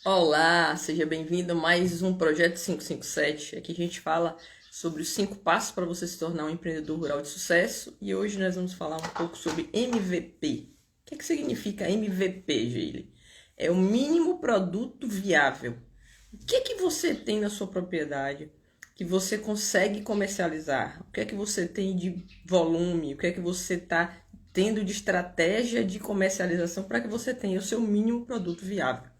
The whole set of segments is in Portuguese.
Olá, seja bem-vindo a mais um Projeto 557. Aqui a gente fala sobre os 5 passos para você se tornar um empreendedor rural de sucesso e hoje nós vamos falar um pouco sobre MVP. O que é que significa MVP, Geile? É o mínimo produto viável. O que é que você tem na sua propriedade que você consegue comercializar? O que é que você tem de volume? O que é que você está tendo de estratégia de comercialização para que você tenha o seu mínimo produto viável?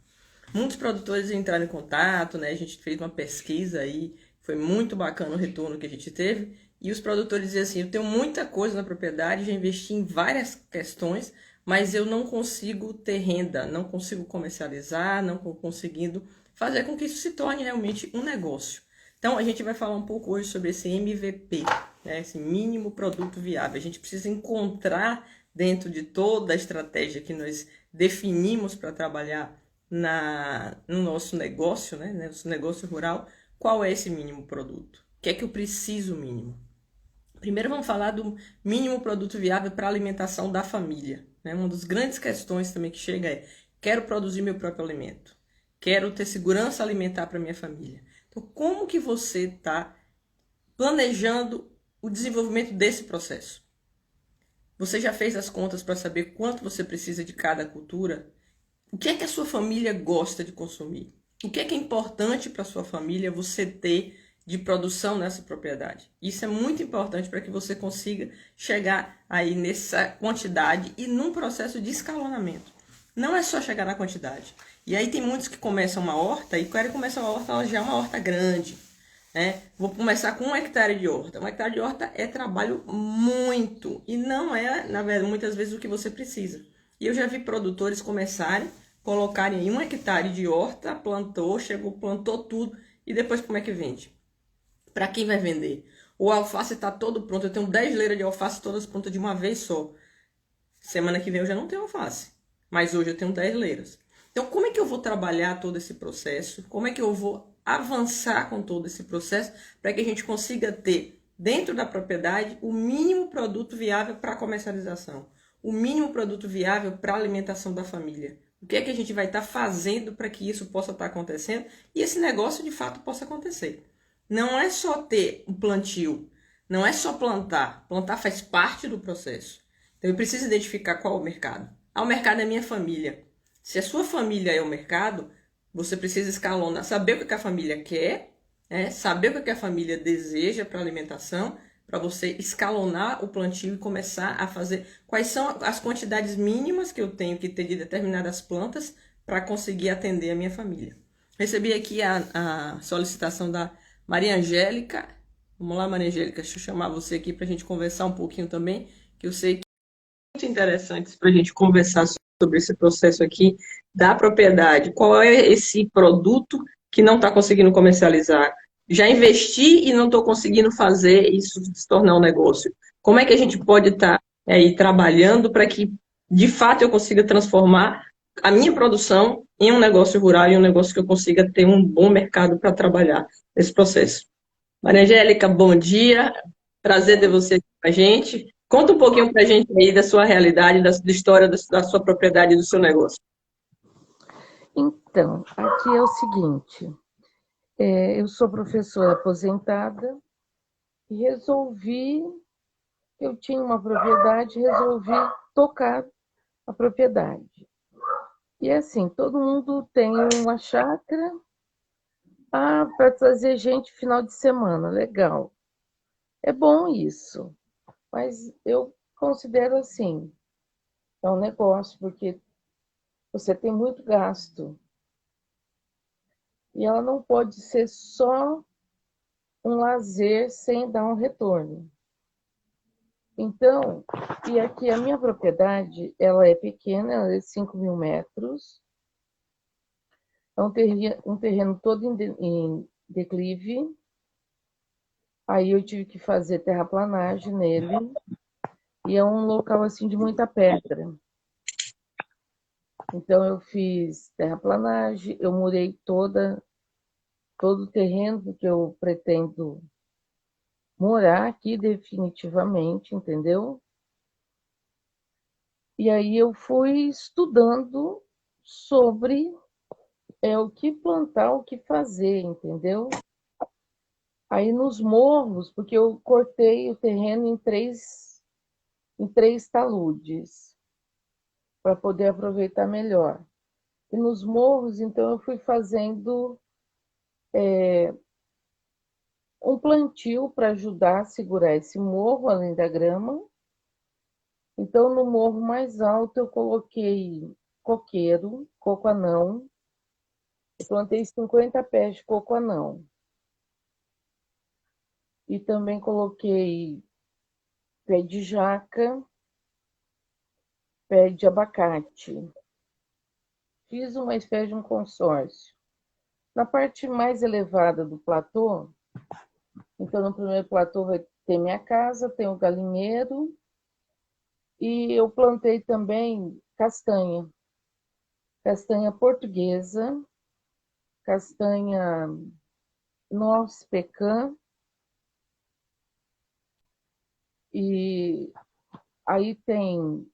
Muitos produtores entraram em contato, né? A gente fez uma pesquisa aí, foi muito bacana o retorno que a gente teve. E os produtores diziam assim: eu tenho muita coisa na propriedade, já investi em várias questões, mas eu não consigo ter renda, não consigo comercializar, não estou conseguindo fazer com que isso se torne realmente um negócio. Então, a gente vai falar um pouco hoje sobre esse MVP, né? Esse mínimo produto viável. A gente precisa encontrar dentro de toda a estratégia que nós definimos para trabalhar no nosso negócio, né, nosso negócio rural, qual é esse mínimo produto? O que é que eu preciso mínimo? Primeiro vamos falar do mínimo produto viável para a alimentação da família. Né? Uma das grandes questões também que chega é: quero produzir meu próprio alimento, quero ter segurança alimentar para minha família. Então, como que você está planejando o desenvolvimento desse processo? Você já fez as contas para saber quanto você precisa de cada cultura? O que é que a sua família gosta de consumir? O que é importante para a sua família você ter de produção nessa propriedade? Isso é muito importante para que você consiga chegar aí nessa quantidade e num processo de escalonamento. Não é só chegar na quantidade. E aí tem muitos que começam uma horta e querem começar uma horta, já é uma horta grande. Né? Vou começar com 1 hectare de horta. 1 hectare de horta é trabalho muito e não é, na verdade, muitas vezes o que você precisa. E eu já vi produtores começarem, colocarem em 1 hectare de horta, plantou, chegou, plantou tudo e depois como é que vende? Para quem vai vender? O alface está todo pronto. Eu tenho 10 leiras de alface todas prontas de uma vez só. Semana que vem eu já não tenho alface, mas hoje eu tenho 10 leiras. Então, como é que eu vou trabalhar todo esse processo? Como é que eu vou avançar com todo esse processo para que a gente consiga ter, dentro da propriedade, o mínimo produto viável para comercialização, o mínimo produto viável para alimentação da família? O que é que a gente vai estar fazendo para que isso possa estar acontecendo e esse negócio de fato possa acontecer? Não é só ter um plantio, não é só plantar. Plantar faz parte do processo. Então eu preciso identificar qual é o mercado. Ah, o mercado é minha família. Se a sua família é o mercado, você precisa escalonar, saber o que a família quer, né? Saber o que a família deseja para alimentação, para você escalonar o plantio e começar a fazer quais são as quantidades mínimas que eu tenho que ter de determinadas plantas para conseguir atender a minha família. Recebi aqui a solicitação da Maria Angélica. Vamos lá, Maria Angélica, deixa eu chamar você aqui para a gente conversar um pouquinho também, que eu sei muito interessantes para a gente conversar sobre esse processo aqui da propriedade. Qual é esse produto que não está conseguindo comercializar? Já investi e não estou conseguindo fazer isso se tornar um negócio. Como é que a gente pode estar aí trabalhando para que, de fato, eu consiga transformar a minha produção em um negócio rural e um negócio que eu consiga ter um bom mercado para trabalhar nesse processo? Maria Angélica, bom dia. Prazer ter você aqui com a gente. Conta um pouquinho para a gente aí da sua realidade, da história da sua propriedade e do seu negócio. Então, aqui é o seguinte, eu sou professora aposentada e eu tinha uma propriedade, resolvi tocar a propriedade. E assim, todo mundo tem uma chácara, para trazer gente final de semana, legal. É bom isso, mas eu considero assim, é um negócio, porque você tem muito gasto. E ela não pode ser só um lazer sem dar um retorno. Então, e aqui a minha propriedade, ela é pequena, ela é de 5.000 metros, é um terreno todo em declive, aí eu tive que fazer terraplanagem nele, e é um local assim de muita pedra. Então eu fiz terraplanagem, eu murei todo o terreno, porque eu pretendo morar aqui definitivamente, entendeu? E aí eu fui estudando sobre é o que plantar, o que fazer, entendeu? Aí nos morros, porque eu cortei o terreno em três taludes, para poder aproveitar melhor. E nos morros, então, eu fui fazendo um plantio para ajudar a segurar esse morro, além da grama. Então, no morro mais alto, eu coloquei coqueiro, coco anão. Eu plantei 50 pés de coco anão. E também coloquei pé de jaca, pé de abacate. Fiz uma espécie de um consórcio. Na parte mais elevada do platô, então no primeiro platô vai ter minha casa, tem o galinheiro, e eu plantei também castanha. Castanha portuguesa, castanha noz pecan, e aí tem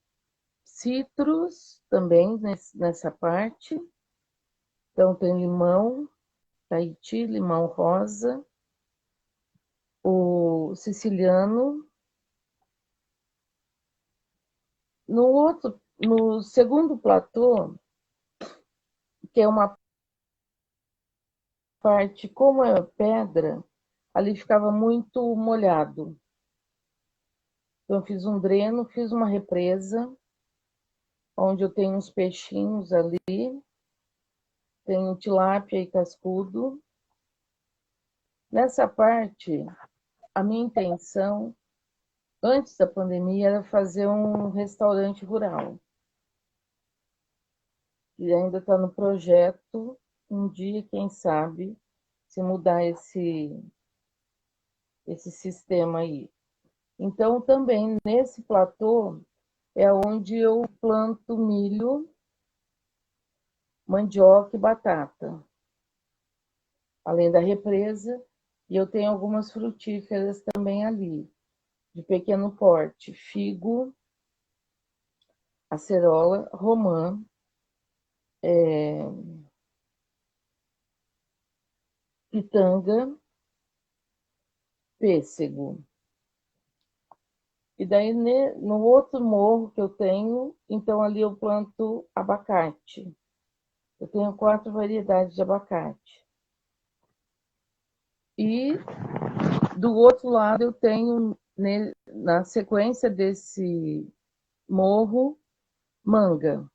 citros também nessa parte. Então tem limão, Tahiti, limão rosa, o siciliano. No segundo platô, que é uma parte, como é pedra, ali ficava muito molhado. Então, eu fiz um dreno, fiz uma represa, onde eu tenho uns peixinhos ali, tenho tilápia e cascudo. Nessa parte, a minha intenção, antes da pandemia, era fazer um restaurante rural. E ainda está no projeto, um dia, quem sabe, se mudar esse sistema aí. Então, também nesse platô é onde eu planto milho, mandioca e batata, além da represa, e eu tenho algumas frutíferas também ali, de pequeno porte: figo, acerola, romã, pitanga, pêssego. E daí no outro morro que eu tenho, então ali eu planto abacate. Eu tenho 4 variedades de abacate. E do outro lado eu tenho, na sequência desse morro, manga.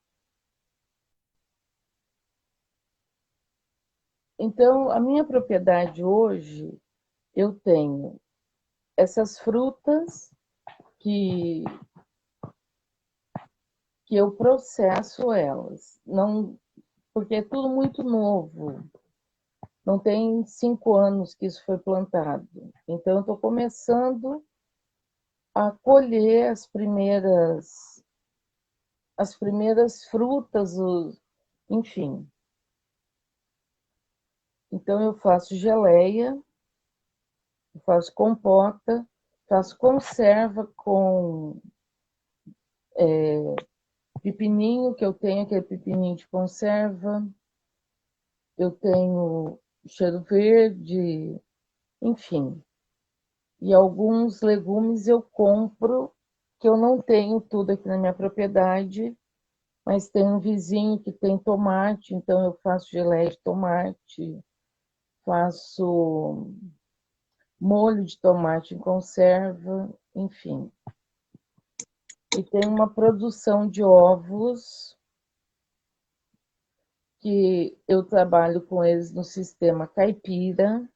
Então, a minha propriedade hoje, eu tenho essas frutas que, que eu processo elas, não, porque é tudo muito novo. Não tem 5 anos que isso foi plantado. Então, eu estou começando a colher as primeiras frutas, enfim. Então, eu faço geleia, eu faço compota, faço conserva com pepininho, que eu tenho aquele pepininho de conserva, eu tenho cheiro verde, enfim. E alguns legumes eu compro, que eu não tenho tudo aqui na minha propriedade, mas tem um vizinho que tem tomate, então eu faço geleia de tomate, faço molho de tomate em conserva, enfim. E tem uma produção de ovos que eu trabalho com eles no sistema caipira.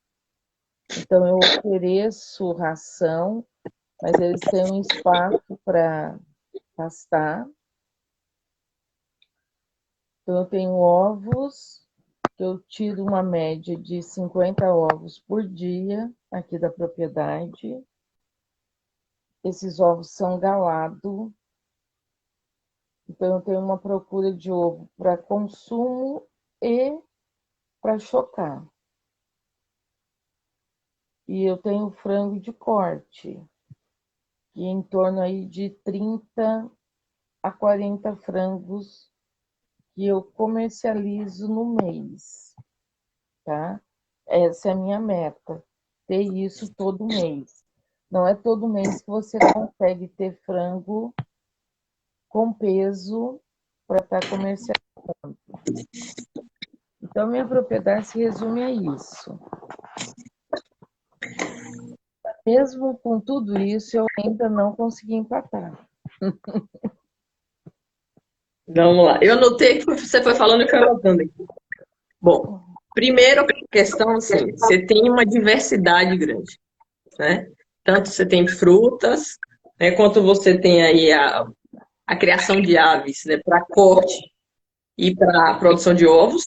Então eu ofereço ração, mas eles têm um espaço para pastar. Então eu tenho ovos, que eu tiro uma média de 50 ovos por dia aqui da propriedade. Esses ovos são galados, então eu tenho uma procura de ovo para consumo e para chocar. E eu tenho frango de corte, que é em torno aí de 30 a 40 frangos que eu comercializo no mês, tá? Essa é a minha meta, ter isso todo mês. Não é todo mês que você consegue ter frango com peso para estar comercializando. Então, minha propriedade se resume a isso. Mesmo com tudo isso, eu ainda não consegui empatar. Vamos lá. Eu anotei que você foi falando que eu anotando aqui. Bom, primeira questão, assim, você tem uma diversidade grande, né? Tanto você tem frutas, né, quanto você tem aí a criação de aves, né, para corte e para produção de ovos.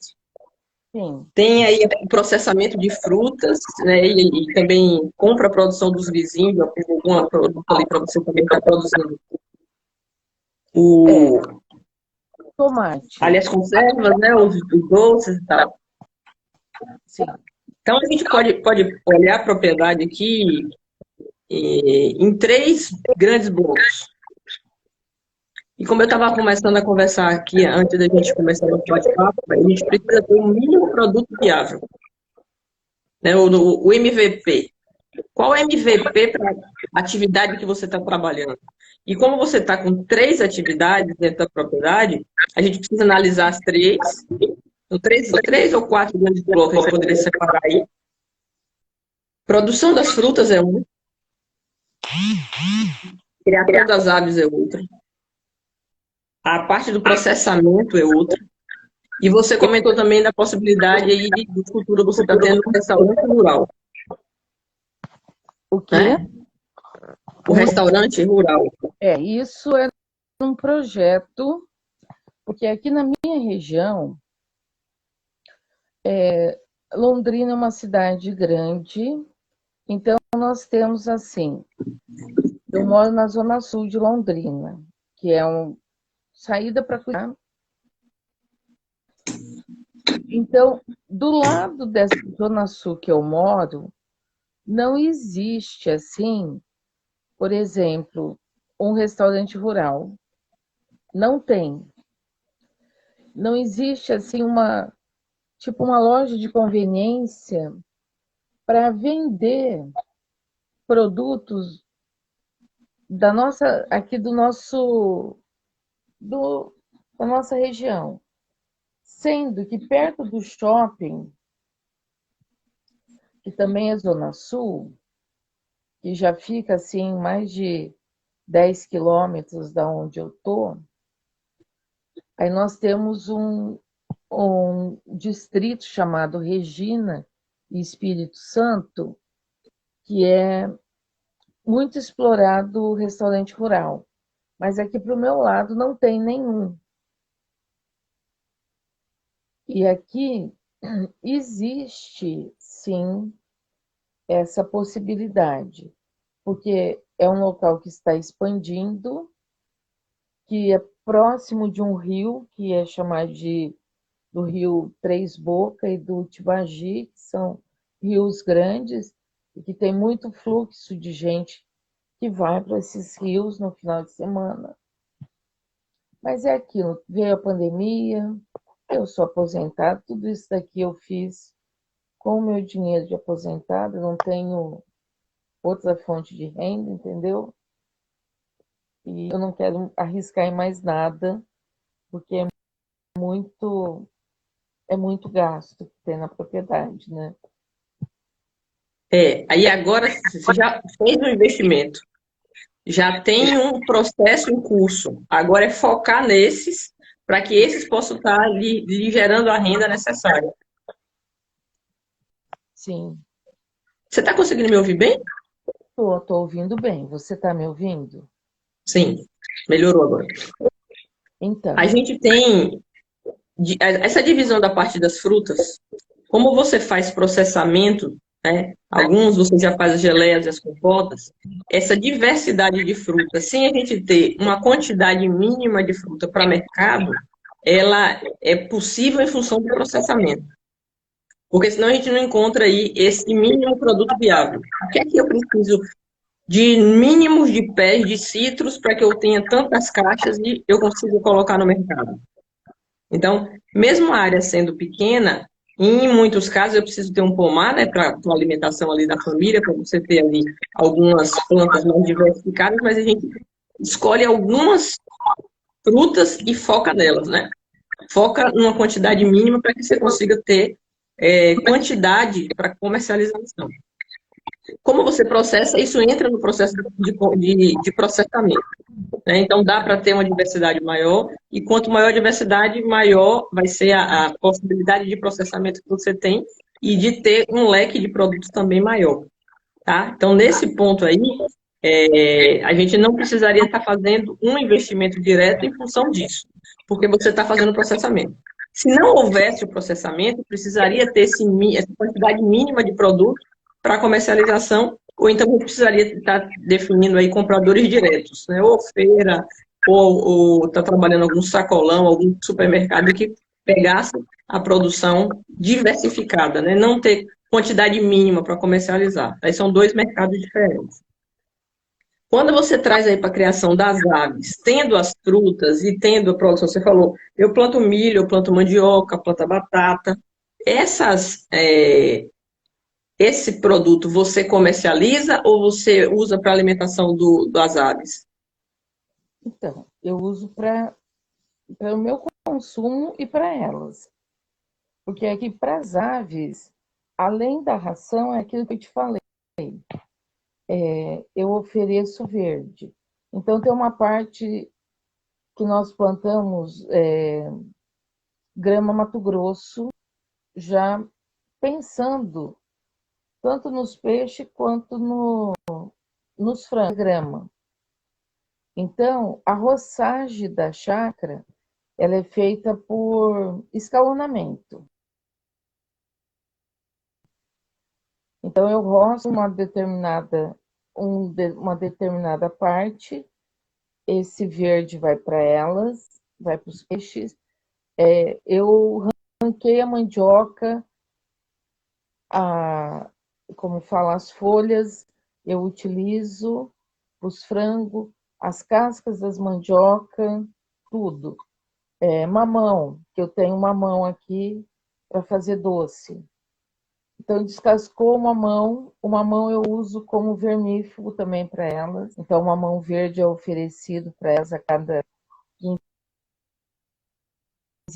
Sim. Tem aí o processamento de frutas, né, e também compra a produção dos vizinhos, alguma produto ali para você também estar produzindo. Tomate. Ali as conservas, né, os doces e tal. Sim. Então, a gente pode olhar a propriedade aqui em três grandes blocos. E como eu estava começando a conversar aqui, antes da gente começar o bate-papo, a gente precisa ter um mínimo produto viável. Né? O MVP. Qual é o MVP para a atividade que você está trabalhando? E como você está com três atividades dentro da propriedade, a gente precisa analisar as três. Então, três ou quatro grandes blocos a gente poderia separar aí. Produção das frutas é um. Criação das aves é outro. A parte do processamento é outra. E você comentou também da possibilidade aí de futuro você está tendo um restaurante rural. O quê? Né? O restaurante rural. Isso é um projeto, porque aqui na minha região, Londrina é uma cidade grande, então nós temos assim, eu moro na zona sul de Londrina, que é uma saída para cuidar. Então, do lado dessa zona sul que eu moro, não existe assim, por exemplo, um restaurante rural. Não tem. Não existe assim uma loja de conveniência para vender produtos da nossa da nossa região, sendo que perto do shopping, que também é zona sul, que já fica assim mais de 10 quilômetros da onde eu tô, aí nós temos um distrito chamado Regina e Espírito Santo, que é muito explorado o restaurante rural. Mas aqui para o meu lado não tem nenhum. E aqui existe, sim, essa possibilidade, porque é um local que está expandindo, que é próximo de um rio, que é chamado do Rio Três Bocas e do Tibagi, que são rios grandes e que tem muito fluxo de gente que vai para esses rios no final de semana. Mas é aquilo, veio a pandemia, eu sou aposentada, tudo isso daqui eu fiz com o meu dinheiro de aposentada, não tenho outra fonte de renda, entendeu? E eu não quero arriscar em mais nada, porque é muito gasto que tem na propriedade, né? Aí agora você já fez um investimento, já tem um processo em curso. Agora é focar nesses, para que esses possam estar lhe gerando a renda necessária. Sim. Você está conseguindo me ouvir bem? Tô ouvindo bem. Você está me ouvindo? Sim, melhorou agora. Então. A gente tem essa divisão da parte das frutas. Como você faz processamento, né? Alguns você já faz as geleias e as compotas. Essa diversidade de frutas, sem a gente ter uma quantidade mínima de fruta para mercado, ela é possível em função do processamento. Porque senão a gente não encontra aí esse mínimo produto viável. O que é que eu preciso de mínimos de pés de citros para que eu tenha tantas caixas e eu consiga colocar no mercado? Então, mesmo a área sendo pequena, em muitos casos eu preciso ter um pomar, né, para a alimentação ali da família, para você ter ali algumas plantas mais diversificadas, mas a gente escolhe algumas frutas e foca nelas, né? Foca numa quantidade mínima para que você consiga ter quantidade para comercialização. Como você processa, isso entra no processo de processamento. Né? Então, dá para ter uma diversidade maior, e quanto maior a diversidade, maior vai ser a possibilidade de processamento que você tem e de ter um leque de produtos também maior. Tá? Então, nesse ponto aí, a gente não precisaria estar fazendo um investimento direto em função disso, porque você está fazendo o processamento. Se não houvesse o processamento, precisaria ter essa quantidade mínima de produto para comercialização, ou então eu precisaria estar definindo aí compradores diretos, né? Ou feira, ou estar trabalhando algum sacolão, algum supermercado que pegasse a produção diversificada, né? Não ter quantidade mínima para comercializar. Aí são dois mercados diferentes. Quando você traz aí para a criação das aves, tendo as frutas e tendo a produção, você falou, eu planto milho, eu planto mandioca, planto batata. Esse produto você comercializa ou você usa para alimentação das aves? Então, eu uso para o meu consumo e para elas. Porque aqui, para as aves, além da ração, é aquilo que eu te falei. Eu ofereço verde. Então, tem uma parte que nós plantamos grama Mato Grosso, já pensando tanto nos peixes quanto nos frangos, grama. Então, a roçagem da chácara, ela é feita por escalonamento. Então, eu roço uma determinada parte, esse verde vai para elas, vai para os peixes. Eu arranquei a mandioca, como fala, as folhas, eu utilizo os frangos, as cascas das mandioca, tudo. Mamão, que eu tenho mamão aqui para fazer doce. Então, descascou o mamão eu uso como vermífugo também para elas. Então, o mamão verde é oferecido para elas a cada 15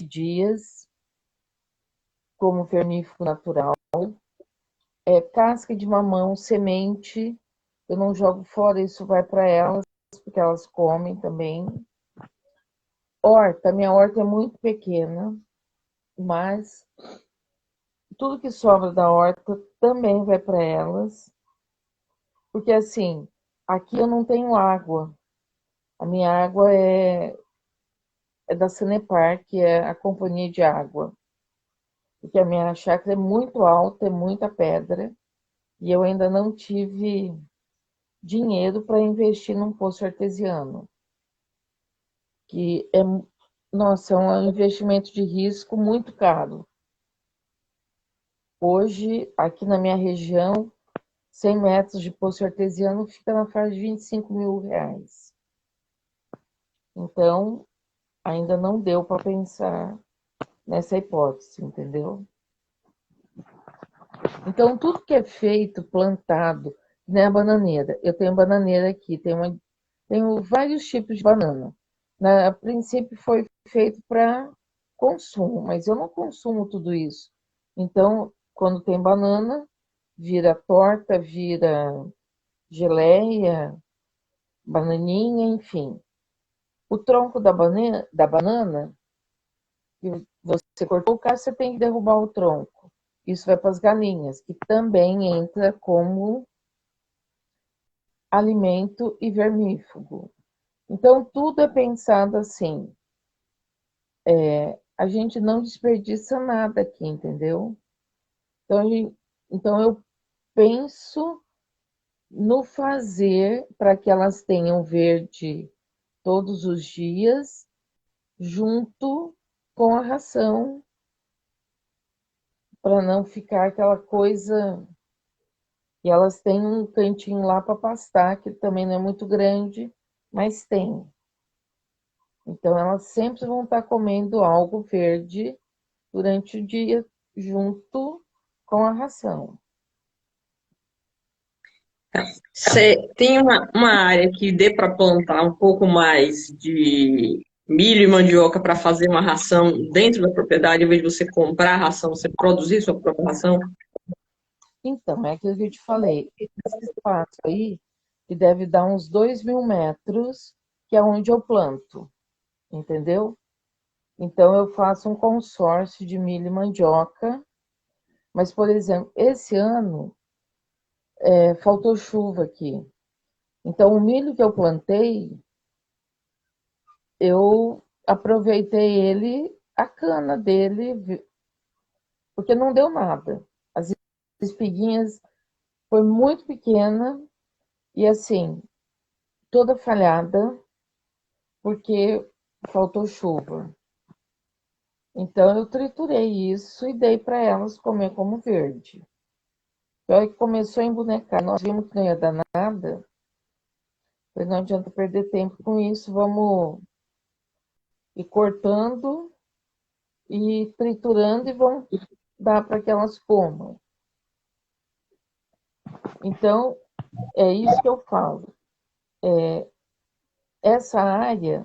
dias, como vermífugo natural. Casca de mamão, semente, eu não jogo fora, isso vai para elas, porque elas comem também. Minha horta é muito pequena, mas tudo que sobra da horta também vai para elas. Porque assim, aqui eu não tenho água. A minha água é da Sanepar, que é a companhia de água. Porque a minha chácara é muito alta, é muita pedra, e eu ainda não tive dinheiro para investir num poço artesiano, que nossa, é um investimento de risco muito caro. Hoje, aqui na minha região, 100 metros de poço artesiano fica na faixa de R$ 25.000. Então, ainda não deu para pensar nessa hipótese, entendeu? Então, tudo que é feito, plantado, né, a bananeira. Eu tenho bananeira aqui, tenho vários tipos de banana. A princípio foi feito para consumo, mas eu não consumo tudo isso. Então, quando tem banana, vira torta, vira geleia, bananinha, enfim. O tronco da banana, que você cortou o cacho, você tem que derrubar o tronco. Isso vai para as galinhas, que também entra como alimento e vermífugo. Então, tudo é pensado assim. A gente não desperdiça nada aqui, entendeu? Então eu penso no fazer para que elas tenham verde todos os dias, junto com a ração, para não ficar aquela coisa. E elas têm um cantinho lá para pastar, que também não é muito grande, mas tem. Então, elas sempre vão estar comendo algo verde durante o dia, junto com a ração. Você tem uma área que dê para plantar um pouco mais de milho e mandioca para fazer uma ração dentro da propriedade, em vez de você comprar a ração, você produzir sua própria ração? Então, é aquilo que eu te falei. Esse espaço aí, que deve dar uns 2.000 metros, que é onde eu planto, entendeu? Então, eu faço um consórcio de milho e mandioca, mas, por exemplo, esse ano faltou chuva aqui. Então, o milho que eu plantei, eu aproveitei ele, a cana dele, porque não deu nada. As espiguinhas foi muito pequena e assim, toda falhada, porque faltou chuva. Então eu triturei isso e dei para elas comer como verde. E aí começou a embonecar, nós vimos que não ia dar nada, mas não adianta perder tempo com isso, vamos ir cortando e triturando e vamos dar para que elas comam. Então, é isso que eu falo. Essa área,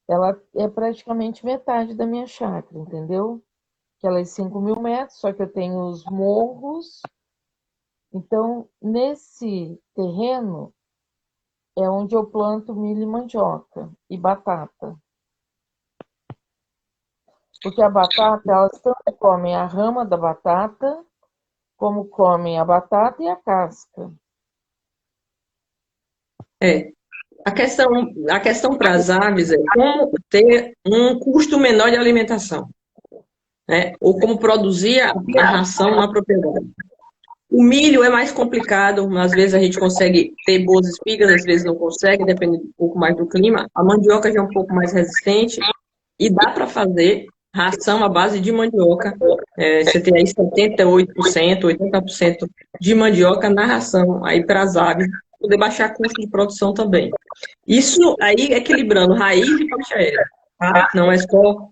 ela é praticamente metade da minha chácara, entendeu? Que ela é 5.000 metros, só que eu tenho os morros. Então, nesse terreno é onde eu planto milho e mandioca e batata. Porque a batata, elas tanto comem a rama da batata, como comem a batata e a casca. É. A questão para as aves é como ter um custo menor de alimentação, né? Ou como produzir a ração na propriedade. O milho é mais complicado, às vezes a gente consegue ter boas espigas, às vezes não consegue, depende um pouco mais do clima. A mandioca já é um pouco mais resistente e dá para fazer ração à base de mandioca. Você tem aí 78%, 80% de mandioca na ração aí para as aves, poder baixar custo de produção também. Isso aí equilibrando raiz e parte aérea, tá? Não é só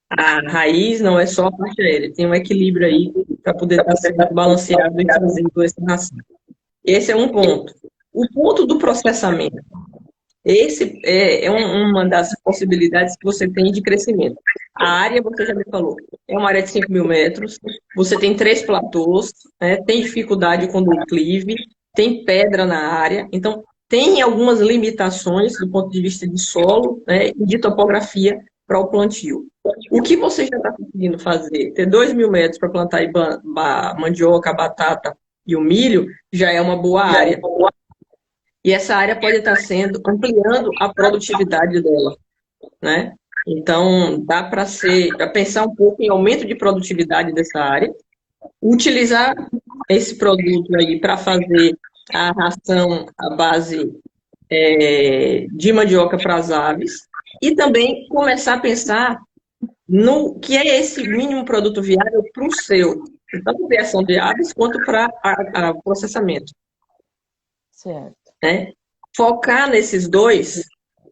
a raiz, não é só a parte aérea. Tem um equilíbrio aí para poder estar sendo balanceado e fazendo essa ração. Esse é um ponto. O ponto do processamento. Esse é uma das possibilidades que você tem de crescimento. A área, você já me falou, é uma área de 5.000 metros, você tem 3 platôs, né, tem dificuldade com declive, tem pedra na área, então tem algumas limitações do ponto de vista de solo, né, e de topografia para o plantio. O que você já está conseguindo fazer? Ter 2.000 metros para plantar mandioca, batata e o milho, já é uma boa área. E essa área pode estar sendo ampliando a produtividade dela, né? Então, dá para pensar um pouco em aumento de produtividade dessa área, utilizar esse produto aí para fazer a ração à base de mandioca para as aves e também começar a pensar no que é esse mínimo produto viável para o seu, tanto criação de aves quanto para o processamento, Certo. né? Focar nesses dois,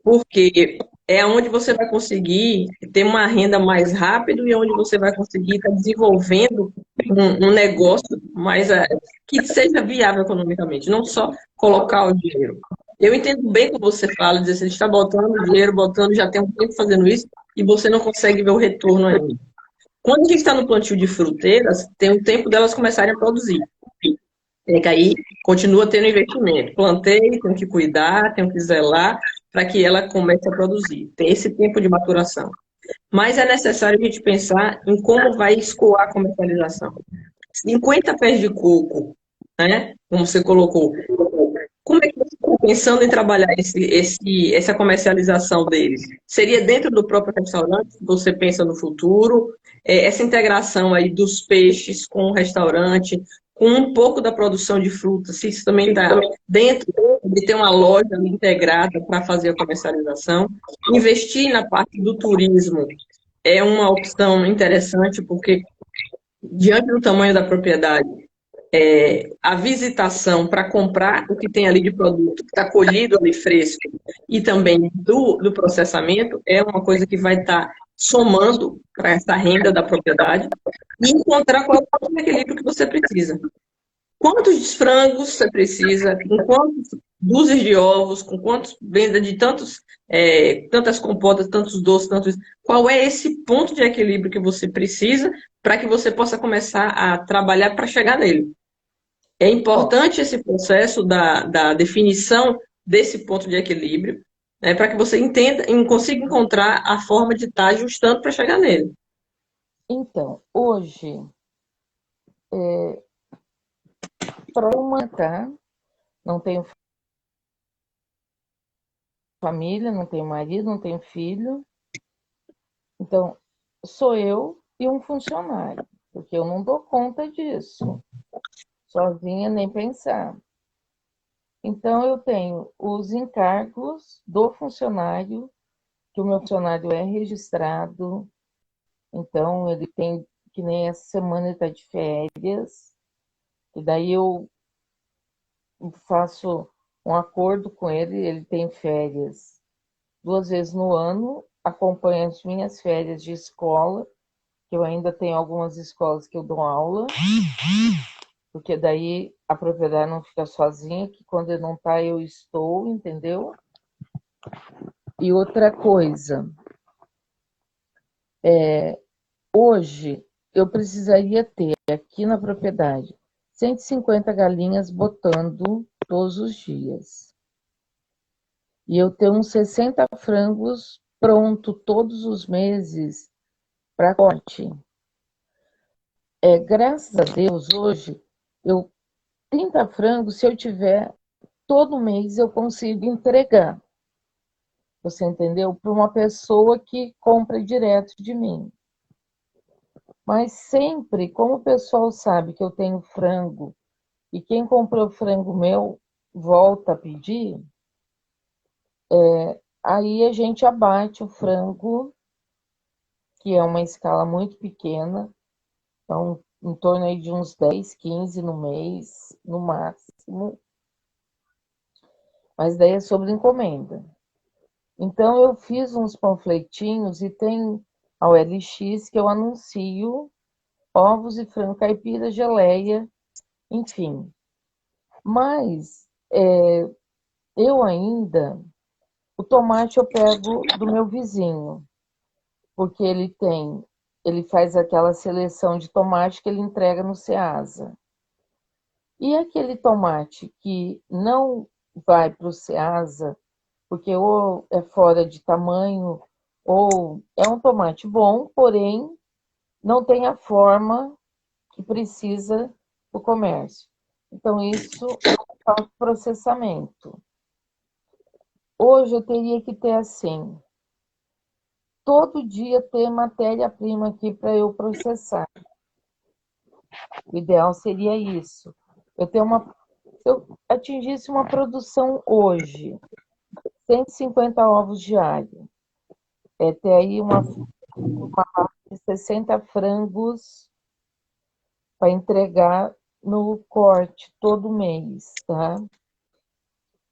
porque é onde você vai conseguir ter uma renda mais rápido e onde você vai conseguir estar desenvolvendo um negócio que seja viável economicamente, não só colocar o dinheiro. Eu entendo bem como você fala, dizer, você está botando dinheiro, botando, já tem um tempo fazendo isso, e você não consegue ver o retorno ainda. Quando a gente está no plantio de fruteiras, tem um tempo delas começarem a produzir. É que aí continua tendo investimento. Plantei, tenho que cuidar, tenho que zelar para que ela comece a produzir. Tem esse tempo de maturação. Mas é necessário a gente pensar em como vai escoar a comercialização. 50 pés de coco, né? Como você colocou. Como é que você está pensando em trabalhar essa comercialização deles? Seria dentro do próprio restaurante que você pensa no futuro? Essa integração aí dos peixes com o restaurante, com um pouco da produção de frutas, se isso também está dentro de ter uma loja integrada para fazer a comercialização. Investir na parte do turismo é uma opção interessante, porque diante do tamanho da propriedade, a visitação para comprar o que tem ali de produto que está colhido ali fresco e também do processamento é uma coisa que vai estar somando para essa renda da propriedade e encontrar qual é o ponto de equilíbrio que você precisa. Quantos frangos você precisa, com quantas dúzias de ovos, com quantos venda de tantas compotas, tantos doces, tantos. Qual é esse ponto de equilíbrio que você precisa para que você possa começar a trabalhar para chegar nele? É Ó, importante esse processo da definição desse ponto de equilíbrio, né, para que você entenda e consiga encontrar a forma de estar ajustando para chegar nele. então, hoje, para uma, tá? Não tenho família, não tenho marido, não tenho filho. Então, sou eu e um funcionário, porque eu não dou conta disso, sozinha nem pensar. Então, eu tenho os encargos do funcionário, que o meu funcionário é registrado, então ele tem, que nem essa semana ele está de férias, e daí eu faço um acordo com ele, ele tem férias 2 vezes no ano, acompanha as minhas férias de escola, que eu ainda tenho algumas escolas que eu dou aula, porque daí a propriedade não fica sozinha, que quando ele não está eu estou, entendeu? E outra coisa, hoje eu precisaria ter aqui na propriedade 150 galinhas botando todos os dias. E eu tenho uns 60 frangos pronto todos os meses para corte. Graças a Deus, hoje, 30 frangos, se eu tiver, todo mês eu consigo entregar. Você entendeu? Para uma pessoa que compra direto de mim. Mas sempre, como o pessoal sabe que eu tenho frango e quem comprou frango meu volta a pedir, aí a gente abate o frango, que é uma escala muito pequena, então em torno aí de uns 10, 15 no mês, no máximo, mas daí é sobre encomenda. Então eu fiz uns panfletinhos e tem a OLX que eu anuncio ovos e frango caipira, geleia, enfim. Mas eu ainda, o tomate eu pego do meu vizinho, porque ele faz aquela seleção de tomate que ele entrega no Ceasa. E aquele tomate que não vai para o Ceasa, porque ou é fora de tamanho, ou é um tomate bom, porém não tem a forma que precisa o comércio. Então, isso eu faço processamento. Hoje eu teria que ter assim, todo dia ter matéria-prima aqui para eu processar. O ideal seria isso. Se eu atingisse uma produção hoje, 150 ovos diários, ter aí uma de 60 frangos para entregar no corte todo mês, tá?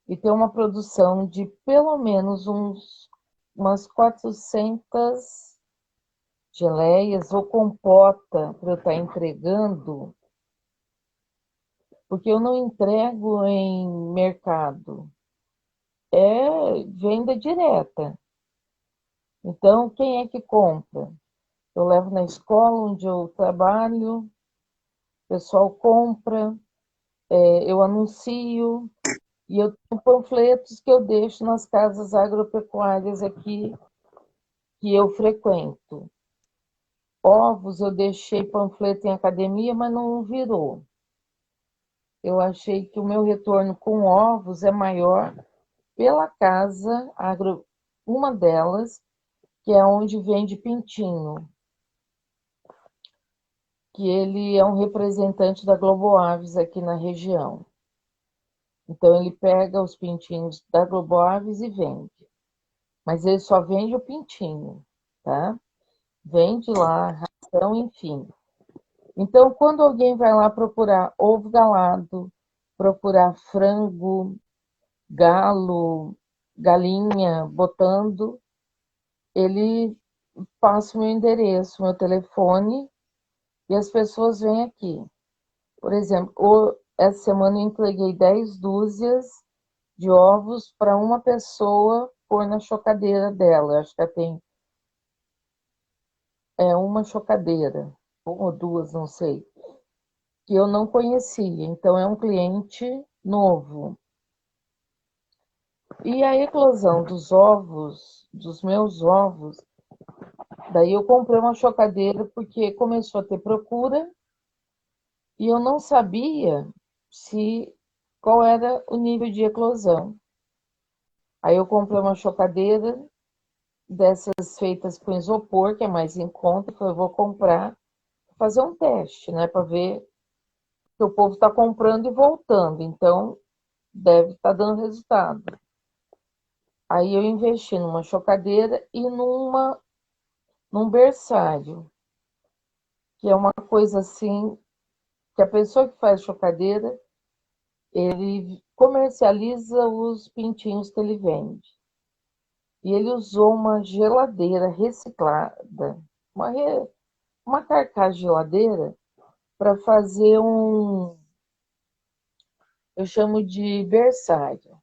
E ter uma produção de pelo menos umas 400 geleias ou compota para eu estar entregando, porque eu não entrego em mercado, é venda direta. Então, quem é que compra? Eu levo na escola onde eu trabalho, o pessoal compra, eu anuncio, e eu tenho panfletos que eu deixo nas casas agropecuárias aqui que eu frequento. Ovos eu deixei panfleto em academia, mas não virou. Eu achei que o meu retorno com ovos é maior pela casa uma delas, que é onde vende pintinho, que ele é um representante da Globo Aves aqui na região. Então ele pega os pintinhos da Globo Aves e vende. Mas ele só vende o pintinho, tá? Vende lá, ração, enfim. Então, quando alguém vai lá procurar ovo galado, procurar frango, galo, galinha, botando, ele passa o meu endereço, meu telefone, e as pessoas vêm aqui. Por exemplo, essa semana eu entreguei 10 dúzias de ovos para uma pessoa pôr na chocadeira dela. Acho que ela tem uma chocadeira, uma ou duas, não sei, que eu não conhecia. Então é um cliente novo. E a eclosão dos ovos, dos meus ovos, daí eu comprei uma chocadeira porque começou a ter procura e eu não sabia se qual era o nível de eclosão. Aí eu comprei uma chocadeira dessas feitas com isopor, que é mais em conta, que eu vou comprar, fazer um teste, né, para ver que o povo está comprando e voltando, então deve estar dando resultado. Aí eu investi numa chocadeira e num berçário, que é uma coisa assim, que a pessoa que faz chocadeira, ele comercializa os pintinhos que ele vende. E ele usou uma geladeira reciclada, uma, uma carcaça de geladeira, para fazer eu chamo de berçário.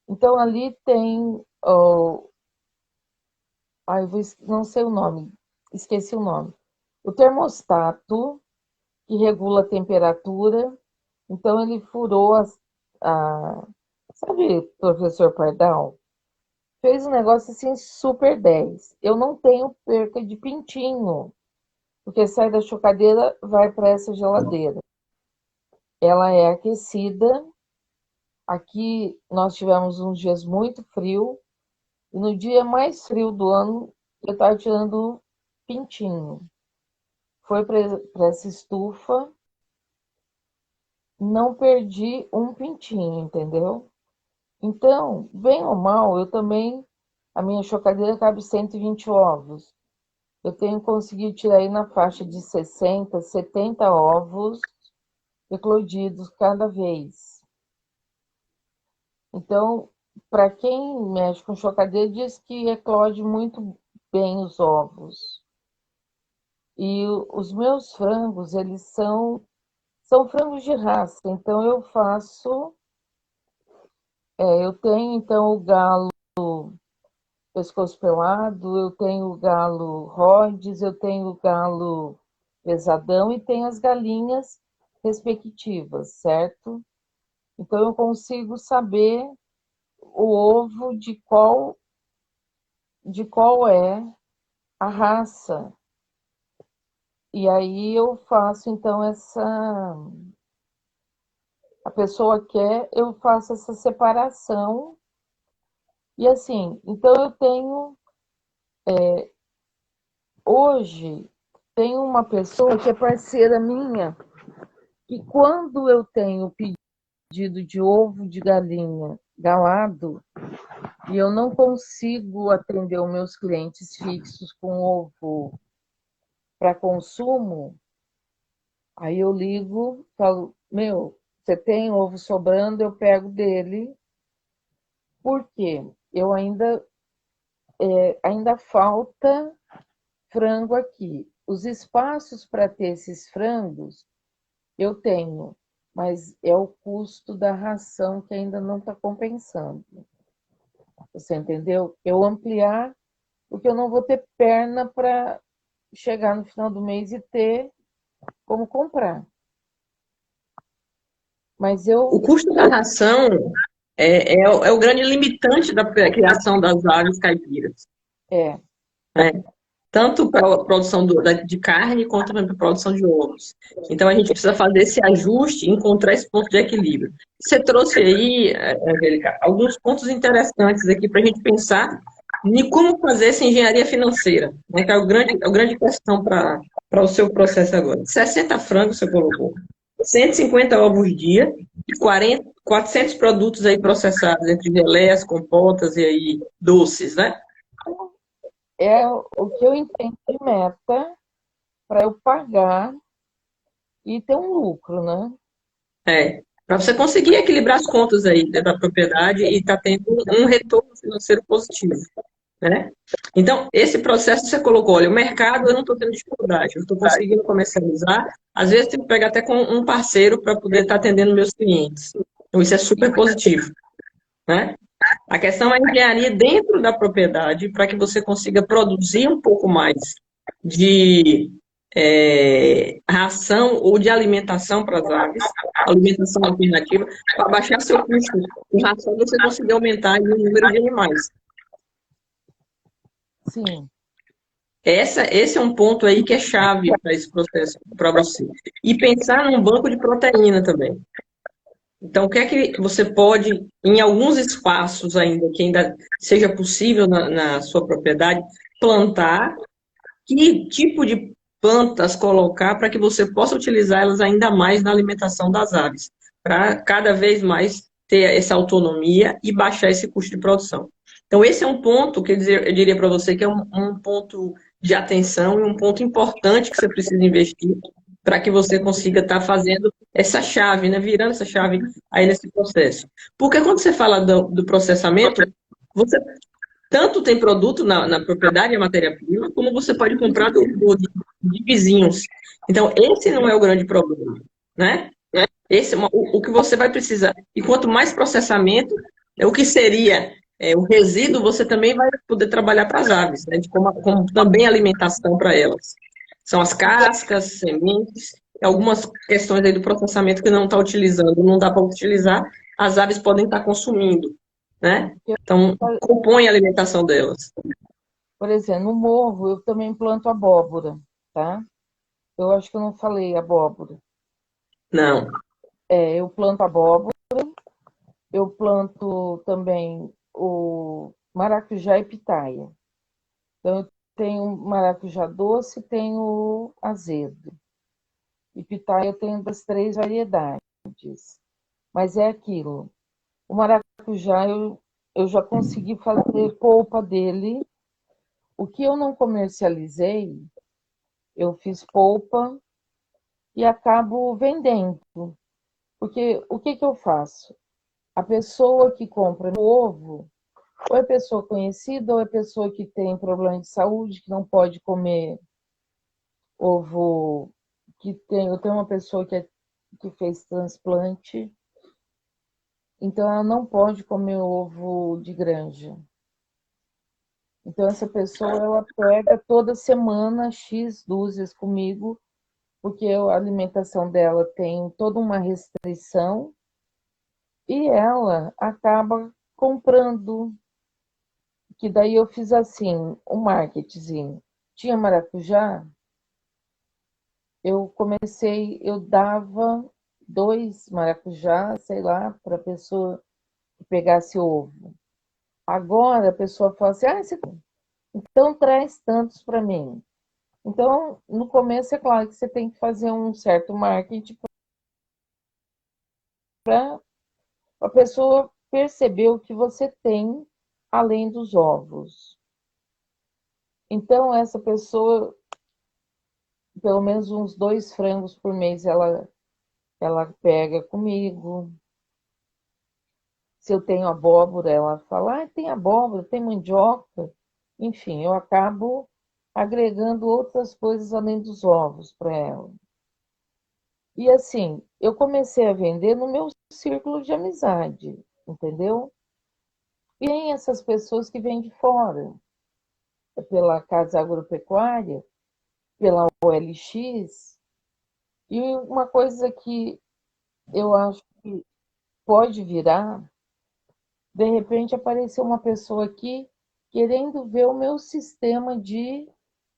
Então ali tem, não sei o nome, esqueci o nome. O termostato, que regula a temperatura. Então ele furou sabe, professor Pardal? Fez um negócio assim super 10. Eu não tenho perca de pintinho, porque sai da chocadeira, vai para essa geladeira. Ela é aquecida. Aqui nós tivemos uns dias muito frio, e no dia mais frio do ano eu estava tirando pintinho. Foi para essa estufa, não perdi um pintinho, entendeu? Então, bem ou mal, eu também, a minha chocadeira cabe 120 ovos. Eu tenho conseguido tirar aí na faixa de 60, 70 ovos eclodidos cada vez. Então, para quem mexe com chocadeira, diz que eclode muito bem os ovos. E os meus frangos, eles são frangos de raça. Então, eu tenho então o galo pescoço pelado, eu tenho o galo Rhodes, eu tenho o galo pesadão e tenho as galinhas respectivas, certo? Então eu consigo saber o ovo de qual é a raça. E aí eu faço então a pessoa quer, eu faço essa separação. E assim, então eu tenho hoje tem uma pessoa que é parceira minha, que quando eu tenho pedido de ovo de galinha galado e eu não consigo atender os meus clientes fixos com ovo para consumo, aí eu ligo, falo, meu, você tem ovo sobrando, eu pego dele, porque eu ainda falta frango aqui. Os espaços para ter esses frangos eu tenho, mas é o custo da ração que ainda não está compensando. Você entendeu? Eu ampliar, porque eu não vou ter perna para chegar no final do mês e ter como comprar. Mas O custo da ração é o grande limitante da criação das aves caipiras, é, né? Tanto para a produção de carne quanto para a produção de ovos. Então a gente precisa fazer esse ajuste e encontrar esse ponto de equilíbrio. Você trouxe aí, Angélica, alguns pontos interessantes aqui para a gente pensar em como fazer essa engenharia financeira, né, que é a grande questão para o seu processo agora. 60 frangos você colocou, 150 ovos dia e 400 produtos aí processados, entre geleias, compotas e aí doces, né? o que eu entendo de meta para eu pagar e ter um lucro, né? Para você conseguir equilibrar as contas aí, né, da propriedade e estar tendo um retorno financeiro positivo, né? Então, esse processo você colocou, olha, o mercado eu não estou tendo dificuldade, eu estou conseguindo comercializar, às vezes tenho que pegar até com um parceiro para poder estar atendendo meus clientes. Então, isso é super positivo, né? A questão é a engenharia dentro da propriedade para que você consiga produzir um pouco mais de ração ou de alimentação para as aves, alimentação alternativa, para baixar seu custo de ração, você conseguir aumentar aí o número de animais. Sim. Esse é um ponto aí que é chave para esse processo para você. E pensar num banco de proteína também. Então, o que é que você pode, em alguns espaços ainda, que ainda seja possível na sua propriedade, plantar? Que tipo de plantas colocar para que você possa utilizá-las ainda mais na alimentação das aves? Para cada vez mais ter essa autonomia e baixar esse custo de produção. Então, esse é um ponto que eu diria para você que é um ponto de atenção e um ponto importante que você precisa investir para que você consiga estar fazendo essa chave, né, virando essa chave aí nesse processo. Porque quando você fala do processamento, você tanto tem produto na propriedade, a matéria-prima, como você pode comprar de vizinhos. Então, esse não é o grande problema, né? Esse, o que você vai precisar. E quanto mais processamento, o que seria o resíduo, você também vai poder trabalhar para as aves, né? Como também alimentação para elas. São as cascas, sementes, algumas questões aí do processamento que não está utilizando, não dá para utilizar, as aves podem estar consumindo, né? Então, compõe a alimentação delas. Por exemplo, no morro eu também planto abóbora, tá? Eu acho que eu não falei abóbora. Não. Eu planto abóbora, eu planto também o maracujá e pitaia. Então, eu tenho maracujá doce e tenho azedo. E pitaia eu tenho das 3 variedades. Mas é aquilo. O maracujá eu já consegui fazer polpa dele. O que eu não comercializei, eu fiz polpa e acabo vendendo. Porque o que eu faço? A pessoa que compra o ovo, ou é pessoa conhecida, ou é pessoa que tem problema de saúde, que não pode comer ovo. Eu tenho uma pessoa que fez transplante, então ela não pode comer ovo de granja. Então essa pessoa ela pega toda semana X dúzias comigo, porque a alimentação dela tem toda uma restrição e ela acaba comprando. Que daí eu fiz assim, o marketing. Tinha maracujá, eu dava 2 maracujá, sei lá, para a pessoa que pegasse ovo. Agora a pessoa fala assim, então traz tantos para mim. Então, no começo, é claro que você tem que fazer um certo marketing para a pessoa perceber o que você tem além dos ovos. Então, essa pessoa, pelo menos uns 2 frangos por mês, ela pega comigo. Se eu tenho abóbora, ela fala, tem abóbora, tem mandioca. Enfim, eu acabo agregando outras coisas além dos ovos para ela. E assim, eu comecei a vender no meu círculo de amizade, entendeu? E tem essas pessoas que vêm de fora, pela Casa Agropecuária, pela OLX. E uma coisa que eu acho que pode virar, de repente apareceu uma pessoa aqui querendo ver o meu sistema de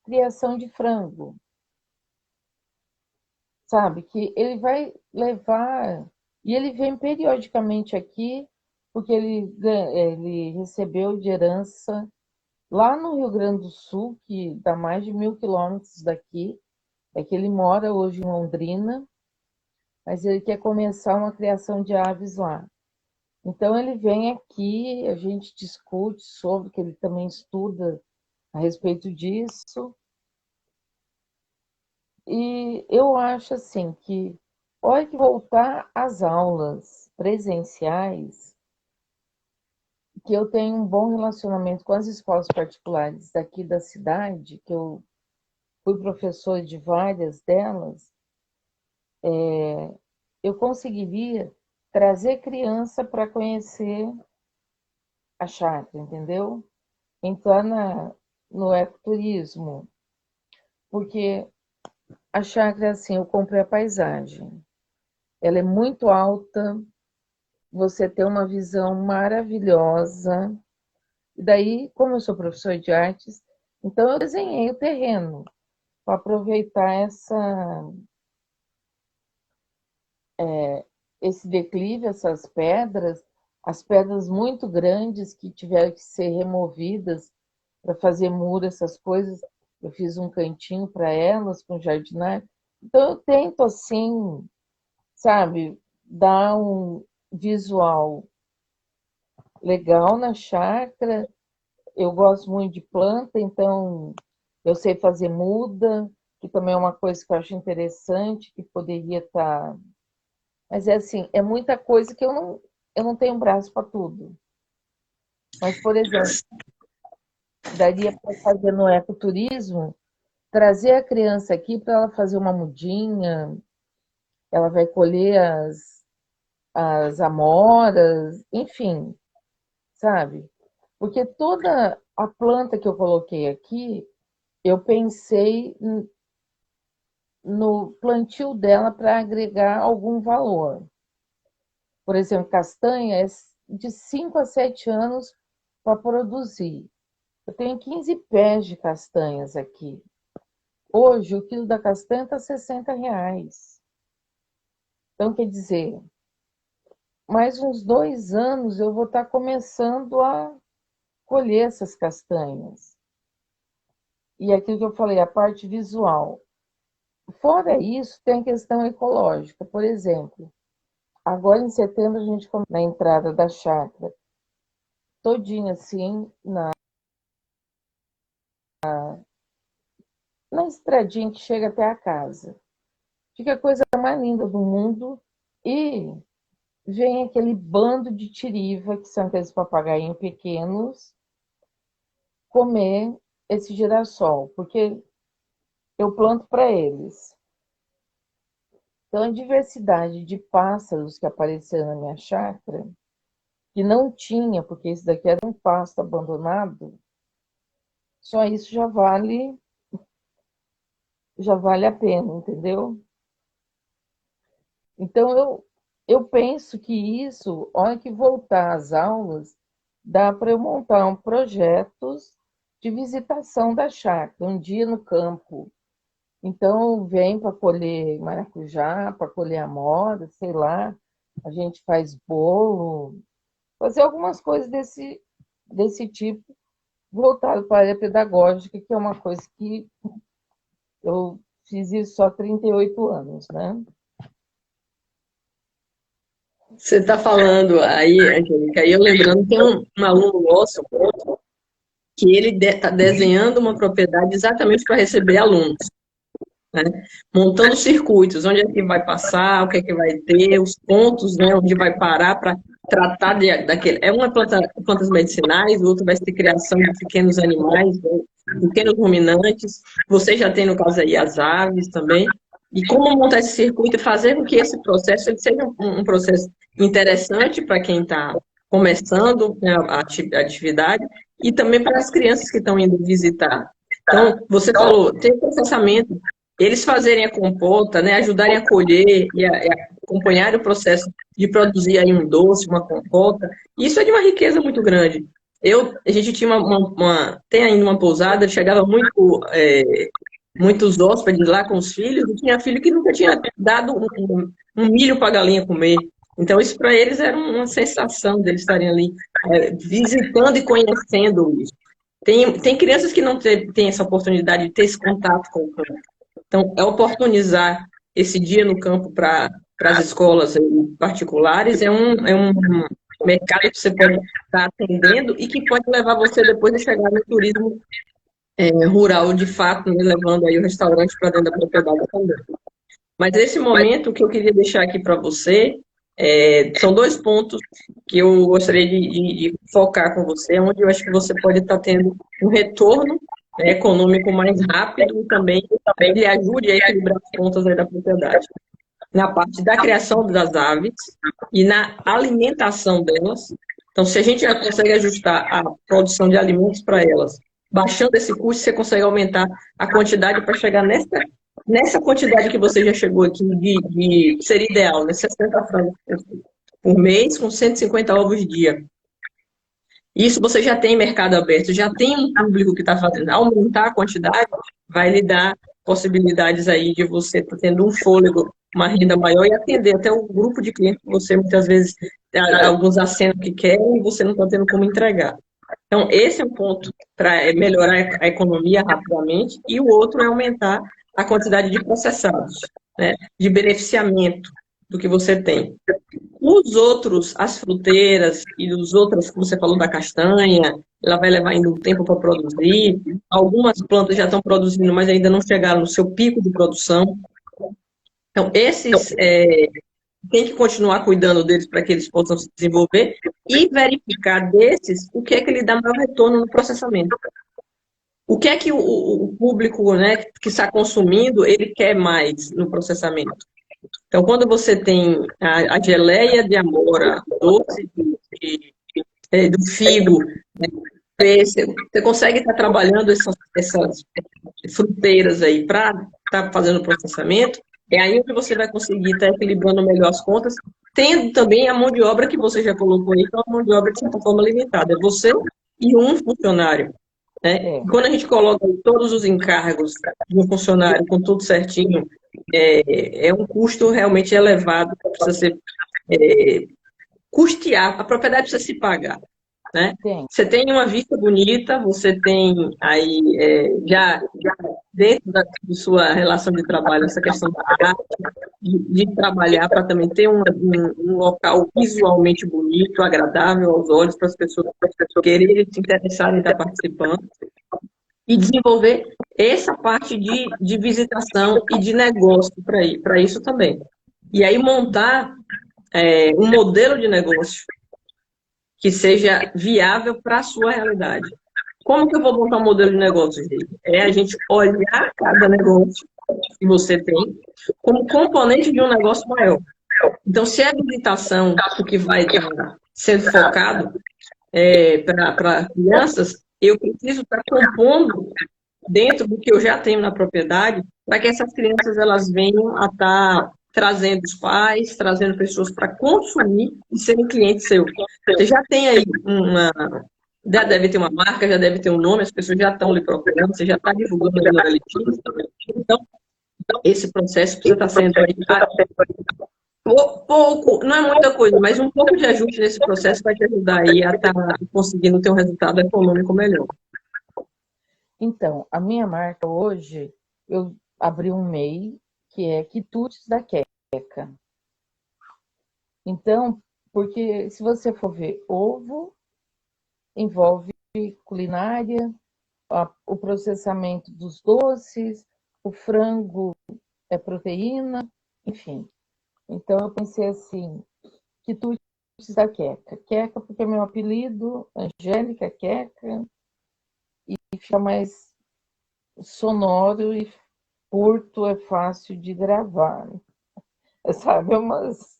criação de frango, sabe? Que ele vai levar, e ele vem periodicamente aqui, porque ele recebeu de herança lá no Rio Grande do Sul, que dá mais de 1.000 quilômetros daqui, é que ele mora hoje em Londrina, mas ele quer começar uma criação de aves lá. Então ele vem aqui, a gente discute sobre, que ele também estuda a respeito disso. E eu acho assim que, hora que voltar às aulas presenciais, que eu tenho um bom relacionamento com as escolas particulares daqui da cidade, que eu fui professor de várias delas, eu conseguiria trazer criança para conhecer a chácara, entendeu? Entrar no ecoturismo, porque a chácara, assim, eu comprei a paisagem. Ela é muito alta, você tem uma visão maravilhosa. E daí, como eu sou professor de artes, então eu desenhei o terreno para aproveitar esse declive, essas pedras, as pedras muito grandes que tiveram que ser removidas para fazer muro, essas coisas. Eu fiz um cantinho para elas, com jardinagem. Então eu tento, assim, sabe, dar um visual legal na chácara. Eu gosto muito de planta, então eu sei fazer muda, que também é uma coisa que eu acho interessante, que poderia estar. Mas é assim, é muita coisa que eu não tenho braço para tudo. Mas, por exemplo, daria para fazer no ecoturismo, trazer a criança aqui para ela fazer uma mudinha, ela vai colher as amoras, enfim, sabe? Porque toda a planta que eu coloquei aqui, eu pensei no plantio dela para agregar algum valor. Por exemplo, castanha é de 5 a 7 anos para produzir. Eu tenho 15 pés de castanhas aqui. Hoje, o quilo da castanha está R$ 60. Então, quer dizer, mais uns 2 anos eu vou estar começando a colher essas castanhas. E aquilo que eu falei, a parte visual. Fora isso, tem a questão ecológica. Por exemplo, agora em setembro a gente na entrada da chácara, todinha assim, na estradinha que chega até a casa. Fica a coisa mais linda do mundo e vem aquele bando de tiriva, que são aqueles papagainhos pequenos, comer esse girassol, porque eu planto para eles. Então, a diversidade de pássaros que apareceram na minha chácara, que não tinha, porque isso daqui era um pasto abandonado, só isso já vale a pena, entendeu? Então, eu penso que isso, hora que voltar às aulas, dá para eu montar projetos de visitação da chácara, um dia no campo. Então, vem para colher maracujá, para colher amora, sei lá, a gente faz bolo, fazer algumas coisas desse tipo, voltado para a área pedagógica, que é uma coisa que eu fiz isso só há 38 anos, né? Você está falando aí, Angélica, aí eu lembrando, tem um aluno nosso que ele está desenhando uma propriedade exatamente para receber alunos, né? Montando circuitos, onde é que vai passar, o que é que vai ter, os pontos, né, onde vai parar para tratar daquele. É uma plantas medicinais, o outro vai ter criação de pequenos animais, né, pequenos ruminantes. Você já tem, no caso aí, as aves também. E como montar esse circuito e fazer com que esse processo ele seja um processo interessante para quem está começando, né, a atividade e também para as crianças que estão indo visitar. Então, você falou, tem processamento, eles fazerem a compota, né, ajudarem a colher e acompanhar o processo de produzir aí um doce, uma compota, isso é de uma riqueza muito grande. A gente tinha tem ainda uma pousada, chegava muitos hóspedes lá com os filhos, e tinha filho que nunca tinha dado um milho para a galinha comer. Então, isso para eles era uma sensação deles estarem ali visitando e conhecendo isso. Tem crianças que não têm essa oportunidade de ter esse contato com o campo. Então, é oportunizar esse dia no campo para as escolas particulares, é um mercado que você pode estar atendendo e que pode levar você depois a chegar no turismo rural de fato, né, levando aí o restaurante para dentro da propriedade também. Mas nesse momento, o que eu queria deixar aqui para você são dois pontos que eu gostaria de focar com você, onde eu acho que você pode estar tendo um retorno, né, econômico mais rápido e também lhe ajude a equilibrar as contas aí da propriedade. Na parte da criação das aves e na alimentação delas. Então, se a gente já consegue ajustar a produção de alimentos para elas, baixando esse custo, você consegue aumentar a quantidade para chegar nessa quantidade que você já chegou aqui, de seria ideal, né? 60 frangos por mês, com 150 ovos dia. Isso você já tem mercado aberto, já tem um público que está fazendo. Aumentar a quantidade vai lhe dar possibilidades aí de você estar tendo um fôlego, uma renda maior e atender até o grupo de clientes que você muitas vezes, alguns acenam que querem e você não está tendo como entregar. Então, esse é um ponto para melhorar a economia rapidamente, e o outro é aumentar a quantidade de processados, né, de beneficiamento do que você tem. Os outros, as fruteiras e os outros, como você falou da castanha, ela vai levar ainda um tempo para produzir. Algumas plantas já estão produzindo, mas ainda não chegaram no seu pico de produção. Então, esses tem que continuar cuidando deles para que eles possam se desenvolver e verificar desses o que é que ele dá maior retorno no processamento. O que é que o público, né, que está consumindo, ele quer mais no processamento? Então, quando você tem a geleia de amora, doce do figo, né, você consegue estar trabalhando essas fruteiras aí para estar fazendo o processamento, é aí que você vai conseguir estar equilibrando melhor as contas, tendo também a mão de obra que você já colocou aí, que é uma mão de obra de certa forma limitada. É você e um funcionário. Né? E quando a gente coloca todos os encargos de um funcionário com tudo certinho, é um custo realmente elevado, precisa ser custear, a propriedade precisa se pagar. Né? Você tem uma vista bonita, você tem aí já dentro de sua relação de trabalho essa questão da arte, de trabalhar para também ter um local visualmente bonito, agradável aos olhos para as pessoas quererem se interessarem em estar participando e desenvolver essa parte de visitação e de negócio para isso também. E aí montar um modelo de negócio que seja viável para a sua realidade. Como que eu vou montar um modelo de negócio, gente? É a gente olhar cada negócio que você tem como componente de um negócio maior. Então, se é a visitação, o que vai estar sendo focado para crianças, eu preciso estar compondo dentro do que eu já tenho na propriedade, para que essas crianças elas venham a estar trazendo os pais, trazendo pessoas para consumir e serem clientes seus. Você já tem aí já deve ter uma marca, já deve ter um nome, as pessoas já estão lhe procurando, você já está divulgando aí no Analytics. Então, esse processo precisa estar sendo aí pouco, não é muita coisa, mas um pouco de ajuste nesse processo vai te ajudar aí a estar conseguindo ter um resultado econômico melhor. Então, a minha marca hoje, eu abri um MEI, que é Quitutes da Queca. Então, porque se você for ver, ovo envolve culinária, o processamento dos doces, o frango é proteína, enfim. Então, eu pensei assim, Quitutes da Queca. Queca porque é meu apelido, Angélica Queca, e fica mais sonoro e curto, é fácil de gravar. Sabe, mas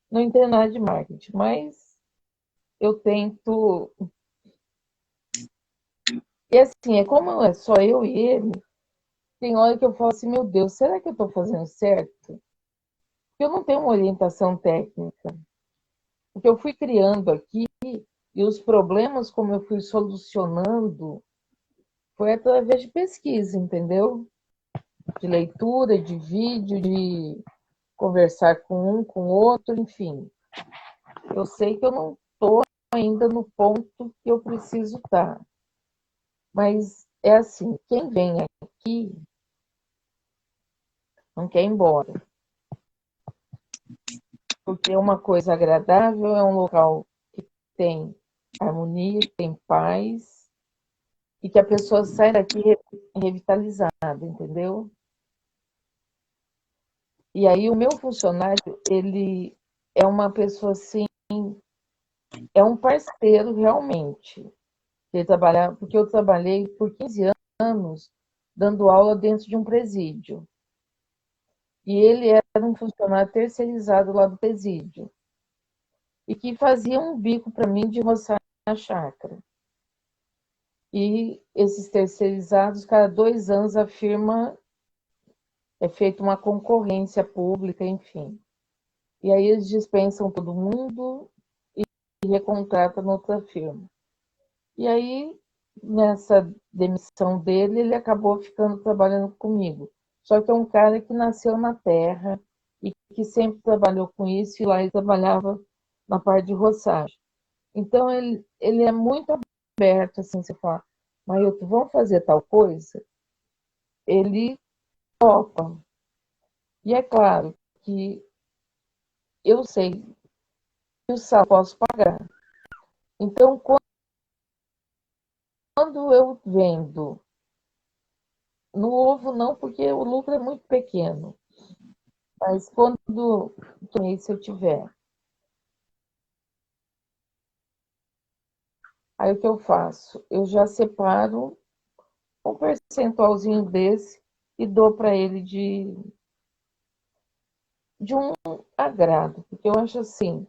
não entendo nada de marketing, mas eu tento. E assim, é como é só eu e ele, tem hora que eu falo assim, meu Deus, será que eu estou fazendo certo? Porque eu não tenho uma orientação técnica. Porque eu fui criando aqui e os problemas, como eu fui solucionando, foi através de pesquisa, entendeu? De leitura, de vídeo, de conversar com um, com o outro, enfim. Eu sei que eu não estou ainda no ponto que eu preciso estar. Mas é assim, quem vem aqui não quer ir embora. Porque é uma coisa agradável, é um local que tem harmonia, tem paz, e que a pessoa sai daqui revitalizada, entendeu? E aí o meu funcionário, ele é uma pessoa assim, é um parceiro realmente. Ele trabalha, porque eu trabalhei por 15 anos dando aula dentro de um presídio. E ele era um funcionário terceirizado lá do presídio. E que fazia um bico para mim de roçar a chácara. E esses terceirizados, cada 2 anos, a firma é feita uma concorrência pública, enfim. E aí eles dispensam todo mundo e recontratam noutra firma. E aí, nessa demissão dele, ele acabou ficando trabalhando comigo. Só que é um cara que nasceu na terra e que sempre trabalhou com isso, e lá ele trabalhava na parte de roçagem. Então, ele é muito aberto, assim, você fala, Mailton, vamos fazer tal coisa? Ele topa. E é claro que eu sei que o salário eu posso pagar. Então, quando eu vendo no ovo, não, porque o lucro é muito pequeno. Mas quando se eu tiver, aí o que eu faço? Eu já separo um percentualzinho desse e dou para ele de um agrado. Porque eu acho assim,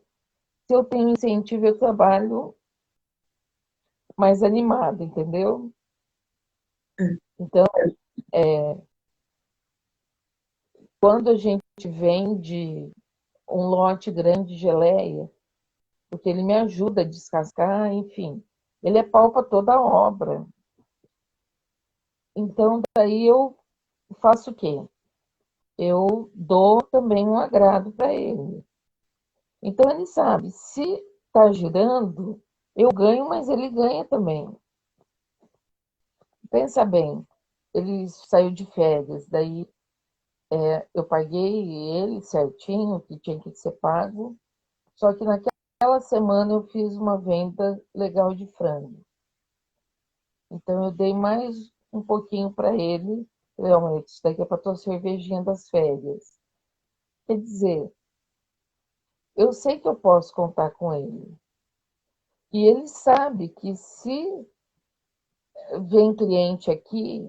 se eu tenho incentivo, eu trabalho mais animado, entendeu? Então, quando a gente vende um lote grande de geleia, porque ele me ajuda a descascar, enfim, ele é pau para toda a obra. Então, daí eu faço o quê? Eu dou também um agrado para ele. Então, ele sabe, se está girando, eu ganho, mas ele ganha também. Pensa bem, ele saiu de férias, daí eu paguei ele certinho, que tinha que ser pago, só que naquela semana eu fiz uma venda legal de frango. Então, eu dei mais um pouquinho para ele. Realmente, isso daqui é para a tua cervejinha das férias. Quer dizer, eu sei que eu posso contar com ele. E ele sabe que se vem cliente aqui,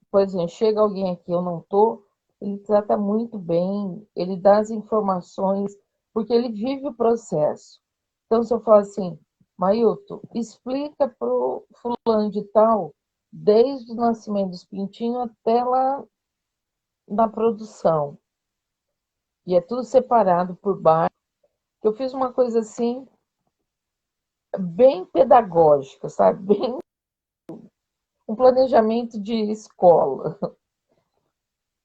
por exemplo, chega alguém aqui, eu não estou, ele trata muito bem, ele dá as informações, porque ele vive o processo. Então, se eu falo assim, Mailton, explica para o fulano de tal, desde o nascimento dos pintinhos até lá na produção. E é tudo separado por bairro. Eu fiz uma coisa assim, bem pedagógica, sabe? Bem um planejamento de escola.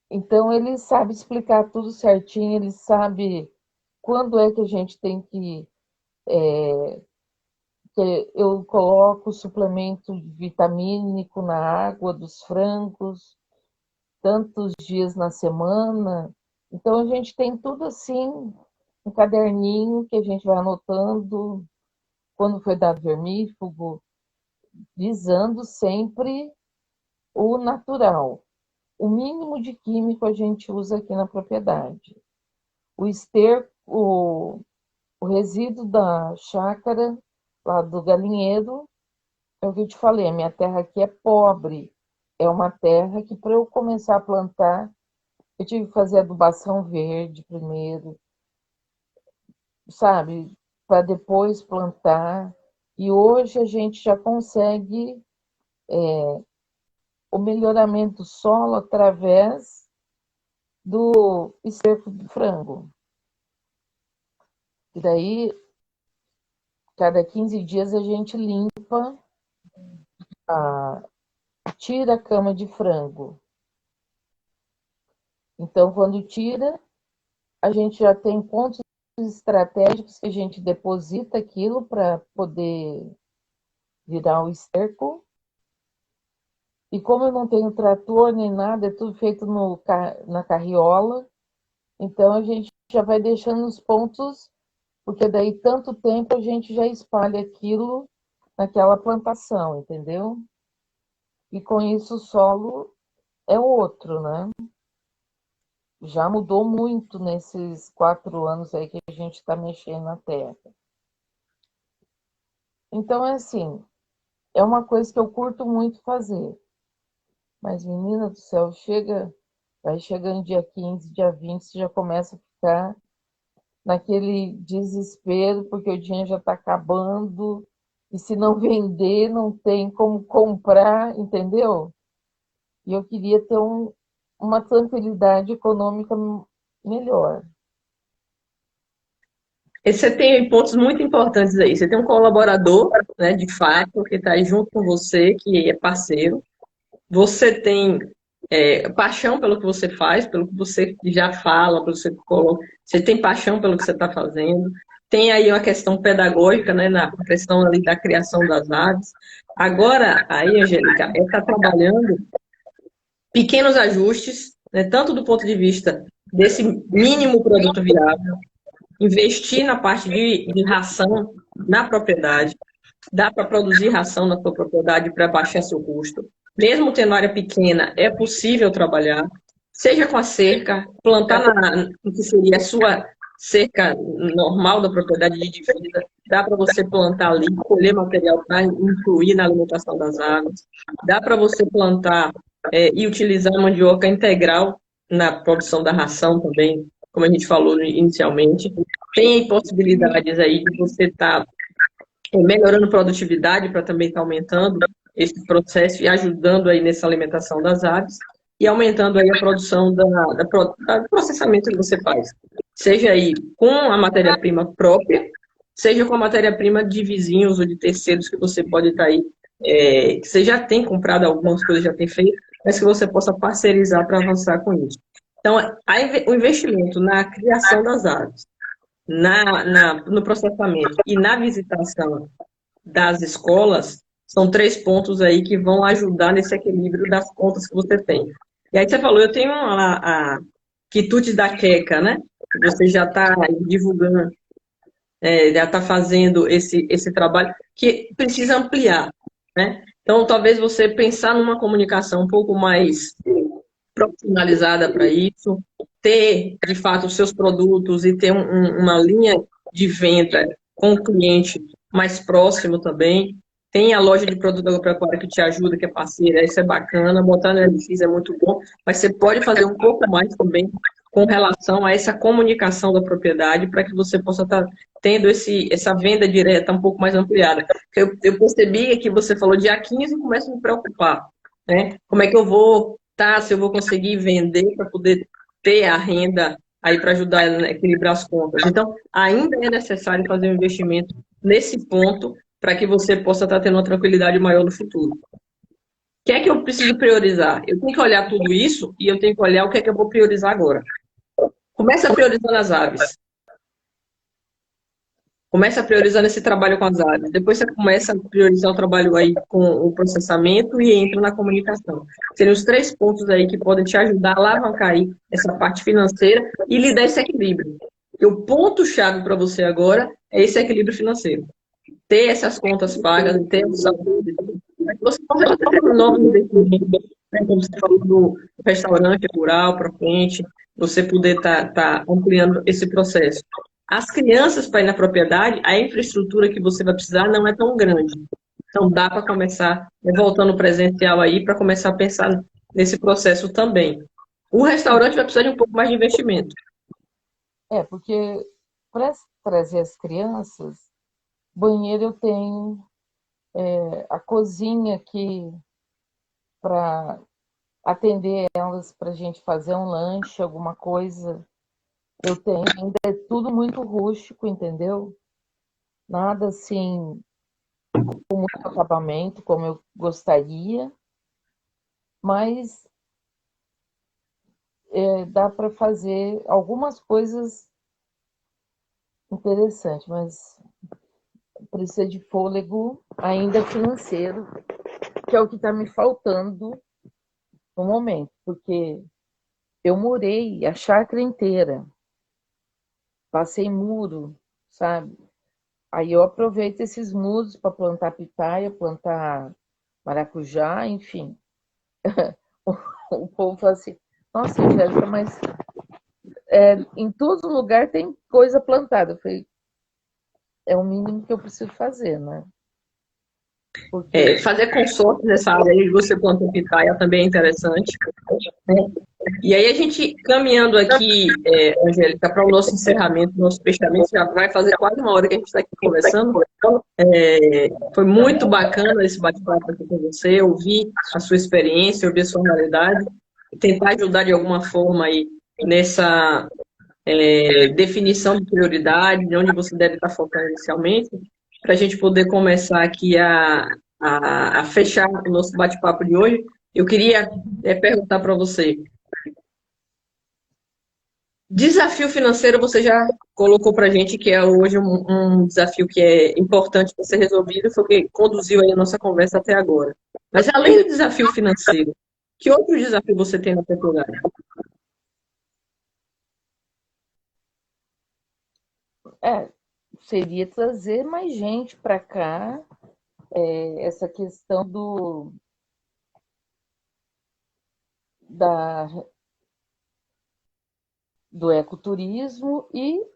Então, ele sabe explicar tudo certinho, ele sabe quando é que a gente tem que eu coloco suplemento vitamínico na água dos frangos, tantos dias na semana. Então, a gente tem tudo assim, um caderninho que a gente vai anotando quando foi dado vermífugo, visando sempre o natural. O mínimo de químico a gente usa aqui na propriedade. O esterco, o resíduo da chácara, lá do galinheiro, é o que eu te falei, a minha terra aqui é pobre. É uma terra que, para eu começar a plantar, eu tive que fazer adubação verde primeiro, sabe? Para depois plantar. E hoje a gente já consegue o melhoramento do solo através do esterco do frango. E daí, cada 15 dias a gente limpa, a, tira a cama de frango. Então, quando tira, a gente já tem pontos estratégicos que a gente deposita aquilo para poder virar o esterco. E como eu não tenho trator nem nada, é tudo feito na carriola, então a gente já vai deixando os pontos, porque daí tanto tempo a gente já espalha aquilo naquela plantação, entendeu? e com isso o solo é outro, né? Já mudou muito nesses 4 anos aí que a gente está mexendo na terra. Então, é assim, é uma coisa que eu curto muito fazer. Mas, menina do céu, vai chegando dia 15, dia 20, você já começa a ficar naquele desespero, porque o dinheiro já está acabando, e se não vender, não tem como comprar, entendeu? E eu queria ter uma tranquilidade econômica melhor. E você tem pontos muito importantes aí. Você tem um colaborador, né, de fato, que está aí junto com você, que é parceiro. Você tem paixão pelo que você faz, pelo que você já fala, pelo que você coloca. Você tem paixão pelo que você está fazendo. Tem aí uma questão pedagógica, né, na questão ali da criação das aves. Agora, aí, Angélica, é estar trabalhando pequenos ajustes, né, tanto do ponto de vista desse mínimo produto viável, investir na parte de ração na propriedade. Dá para produzir ração na sua propriedade para baixar seu custo. Mesmo tendo área pequena, é possível trabalhar. Seja com a cerca, plantar no que seria a sua cerca normal da propriedade de divisa. Dá para você plantar ali, colher material para incluir na alimentação das aves. Dá para você plantar e utilizar a mandioca integral na produção da ração também, como a gente falou inicialmente. Tem possibilidades aí de você estar melhorando produtividade para também estar aumentando esse processo e ajudando aí nessa alimentação das aves e aumentando aí a produção do processamento que você faz. Seja aí com a matéria-prima própria, seja com a matéria-prima de vizinhos ou de terceiros que você pode estar aí, que você já tem comprado algumas coisas, já tem feito, mas que você possa parcerizar para avançar com isso. Então, o investimento na criação das aves, no processamento e na visitação das escolas, são 3 pontos aí que vão ajudar nesse equilíbrio das contas que você tem. E aí você falou, eu tenho a quitute da queca, né? Você já está divulgando, já está fazendo esse trabalho que precisa ampliar, né? Então, talvez você pensar numa comunicação um pouco mais profissionalizada para isso, ter, de fato, os seus produtos e ter uma linha de venda com o cliente mais próximo também. Tem a loja de produto agropecuário que te ajuda, que é parceira, isso é bacana, botar no LX é muito bom, mas você pode fazer um pouco mais também com relação a essa comunicação da propriedade para que você possa estar tendo essa venda direta um pouco mais ampliada. Eu percebi que você falou dia 15 e começa a me preocupar, né? Como é que eu vou se eu vou conseguir vender para poder ter a renda aí para ajudar a equilibrar as contas. Então, ainda é necessário fazer um investimento nesse ponto para que você possa estar tendo uma tranquilidade maior no futuro. O que é que eu preciso priorizar? Eu tenho que olhar tudo isso e eu tenho que olhar o que é que eu vou priorizar agora. Começa priorizando as aves. Começa priorizando esse trabalho com as áreas. Depois você começa a priorizar o trabalho aí com o processamento e entra na comunicação. Seriam os 3 pontos aí que podem te ajudar a alavancar aí essa parte financeira e lhe dar esse equilíbrio. E o ponto-chave para você agora é esse equilíbrio financeiro. Ter essas contas pagas e ter os saúde. Você pode fazer um novo investimento, né? Como você falou do restaurante rural para frente, você poder tá ampliando esse processo. As crianças para ir na propriedade, a infraestrutura que você vai precisar não é tão grande. Então dá para começar, voltando presencial aí, para começar a pensar nesse processo também. O restaurante vai precisar de um pouco mais de investimento. Porque para trazer as crianças, banheiro eu tenho, a cozinha aqui para atender elas, para a gente fazer um lanche, alguma coisa, eu tenho. Ainda é tudo muito rústico, entendeu? Nada assim, com muito acabamento, como eu gostaria, mas dá para fazer algumas coisas interessantes, mas precisa de fôlego ainda financeiro, que é o que está me faltando no momento, porque eu murei a chácara inteira, passei muro, sabe? Aí eu aproveito esses muros para plantar pitaia, plantar maracujá, enfim. O povo fala assim, nossa, Angélica, mas em todo lugar tem coisa plantada. Eu falei, é o mínimo que eu preciso fazer, né? Porque Fazer consórcio nessa área aí, você plantou pitaia também é interessante, né? E aí a gente, caminhando aqui, Angélica, para o nosso encerramento, nosso fechamento, já vai fazer quase uma hora que a gente está aqui conversando. Foi muito bacana esse bate-papo aqui com você, ouvir a sua experiência, ouvir a sua realidade, e tentar ajudar de alguma forma aí nessa definição de prioridade, de onde você deve estar focando inicialmente, para a gente poder começar aqui a fechar o nosso bate-papo de hoje. Eu queria perguntar para você, desafio financeiro você já colocou para a gente que é hoje um desafio que é importante para ser resolvido, foi o que conduziu aí a nossa conversa até agora. Mas além do desafio financeiro, que outro desafio você tem na faculdade? seria trazer mais gente para cá, essa questão da, do ecoturismo e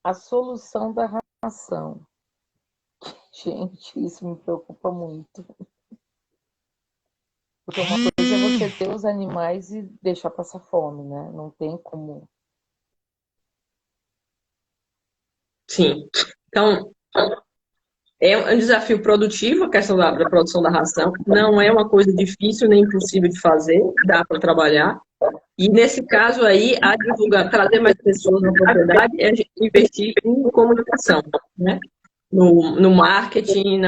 a solução da ração. Gente, isso me preocupa muito. Porque uma coisa é você ter os animais e deixar passar fome, né? Não tem como. Sim. Então, é um desafio produtivo a questão da produção da ração. Não é uma coisa difícil nem impossível de fazer, dá para trabalhar. E nesse caso aí, a divulgar, trazer mais pessoas na propriedade é a gente investir em comunicação, né? No marketing,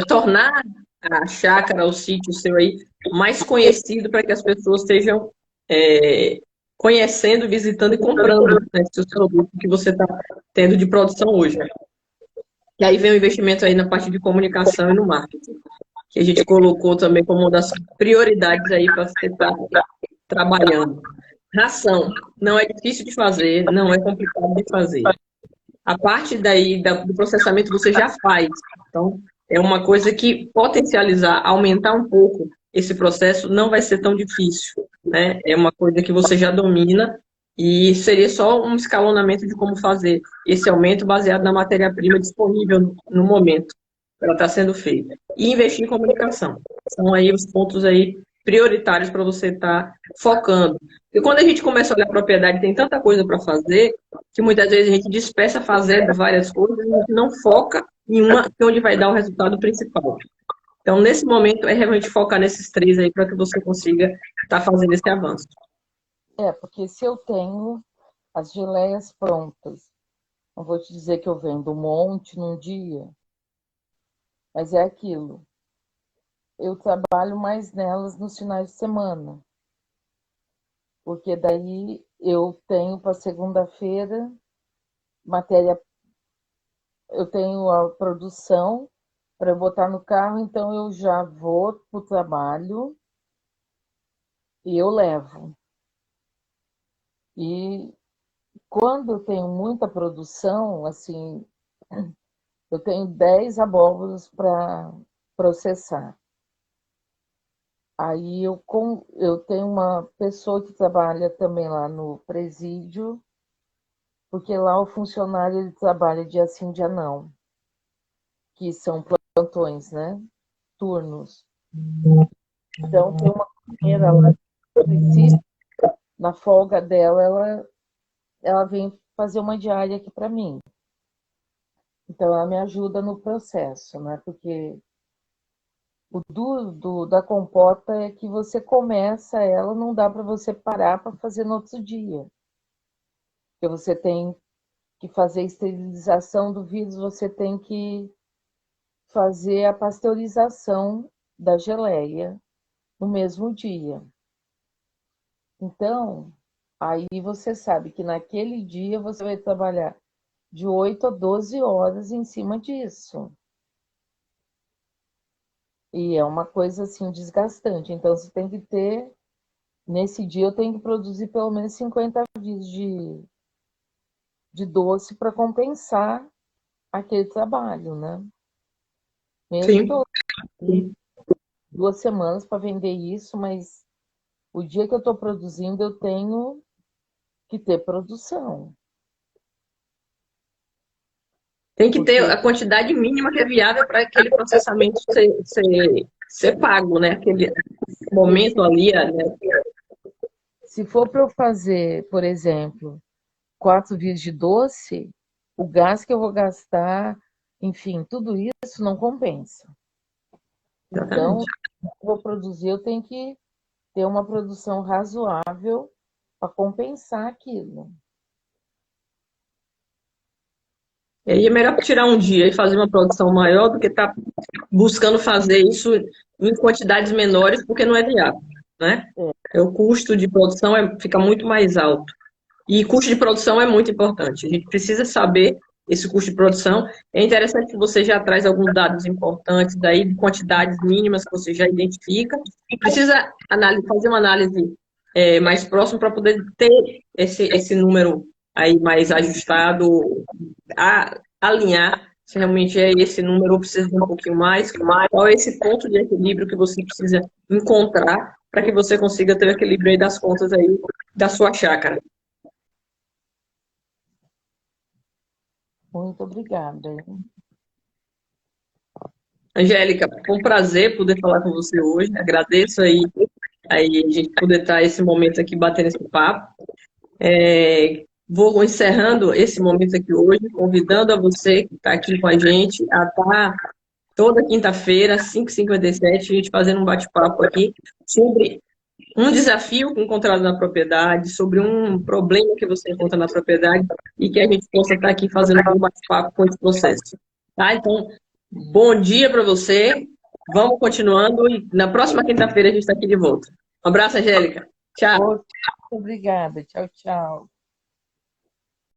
tornar a chácara, o sítio seu aí mais conhecido para que as pessoas estejam conhecendo, visitando e comprando, né, seus produtos que você está tendo de produção hoje. E aí vem o investimento aí na parte de comunicação e no marketing, que a gente colocou também como uma das prioridades aí para você estar trabalhando. Ração não é difícil de fazer, não é complicado de fazer. A parte daí do processamento você já faz. Então, é uma coisa que potencializar, aumentar um pouco esse processo não vai ser tão difícil, né? É uma coisa que você já domina e seria só um escalonamento de como fazer esse aumento baseado na matéria-prima disponível no momento que ela está sendo feita. E investir em comunicação. São aí os pontos aí prioritários para você estar focando. E quando a gente começa a olhar a propriedade, tem tanta coisa para fazer, que muitas vezes a gente dispersa fazendo várias coisas e a gente não foca em uma que é onde vai dar o resultado principal. Então, nesse momento, é realmente focar nesses três aí para que você consiga estar fazendo esse avanço. Porque se eu tenho as geleias prontas, não vou te dizer que eu vendo um monte num dia, mas é aquilo. Eu trabalho mais nelas nos finais de semana, porque daí eu tenho para segunda-feira matéria, eu tenho a produção para botar no carro, então eu já vou para o trabalho e eu levo. E quando eu tenho muita produção, assim, eu tenho 10 abóboras para processar. Aí eu tenho uma pessoa que trabalha também lá no presídio, porque lá o funcionário ele trabalha dia sim, dia não, que são plantões, né? Turnos. Então tem uma cozinheira lá que precisa, na folga dela, ela vem fazer uma diária aqui para mim. Então ela me ajuda no processo, né? Porque o da compota é que você começa ela, não dá para você parar para fazer no outro dia. Porque você tem que fazer a esterilização do vírus, você tem que fazer a pasteurização da geleia no mesmo dia. Então, aí você sabe que naquele dia você vai trabalhar de 8 a 12 horas em cima disso. E é uma coisa assim desgastante. Então você tem que ter, nesse dia eu tenho que produzir pelo menos 50 vídeos de doce para compensar aquele trabalho, né? Mesmo que Sim, eu sim. 2 semanas para vender isso, mas o dia que eu estou produzindo, eu tenho que ter produção. Tem que ter Porque a quantidade mínima que é viável para aquele processamento ser pago, né? Aquele momento ali, né? se for para eu fazer, por exemplo, 4 vias de doce, o gás que eu vou gastar, enfim, tudo isso não compensa. Então, Exatamente. se eu vou produzir, eu tenho que ter uma produção razoável para compensar aquilo. E aí é melhor tirar um dia e fazer uma produção maior do que estar buscando fazer isso em quantidades menores, porque não é viável, né? É, O custo de produção fica muito mais alto. E custo de produção é muito importante. A gente precisa saber esse custo de produção. É interessante que você já traz alguns dados importantes aí, de quantidades mínimas que você já identifica. Precisa fazer uma análise mais próxima para poder ter esse número aí mais ajustado, alinhar se realmente é esse número ou precisa de um pouquinho mais, qual é esse ponto de equilíbrio que você precisa encontrar para que você consiga ter o equilíbrio aí das contas aí da sua chácara. muito obrigada. Angélica, foi um prazer poder falar com você hoje. Agradeço aí a gente poder estar esse momento aqui batendo esse papo. Vou encerrando esse momento aqui hoje, convidando a você que está aqui com a gente a estar toda quinta-feira, 5h57, a gente fazendo um bate-papo aqui sobre um desafio encontrado na propriedade, sobre um problema que você encontra na propriedade e que a gente possa estar aqui fazendo um bate-papo com esse processo. Tá? Então, bom dia para você. Vamos continuando e na próxima quinta-feira a gente está aqui de volta. Um abraço, Angélica. Tchau. Muito obrigada. Tchau, tchau.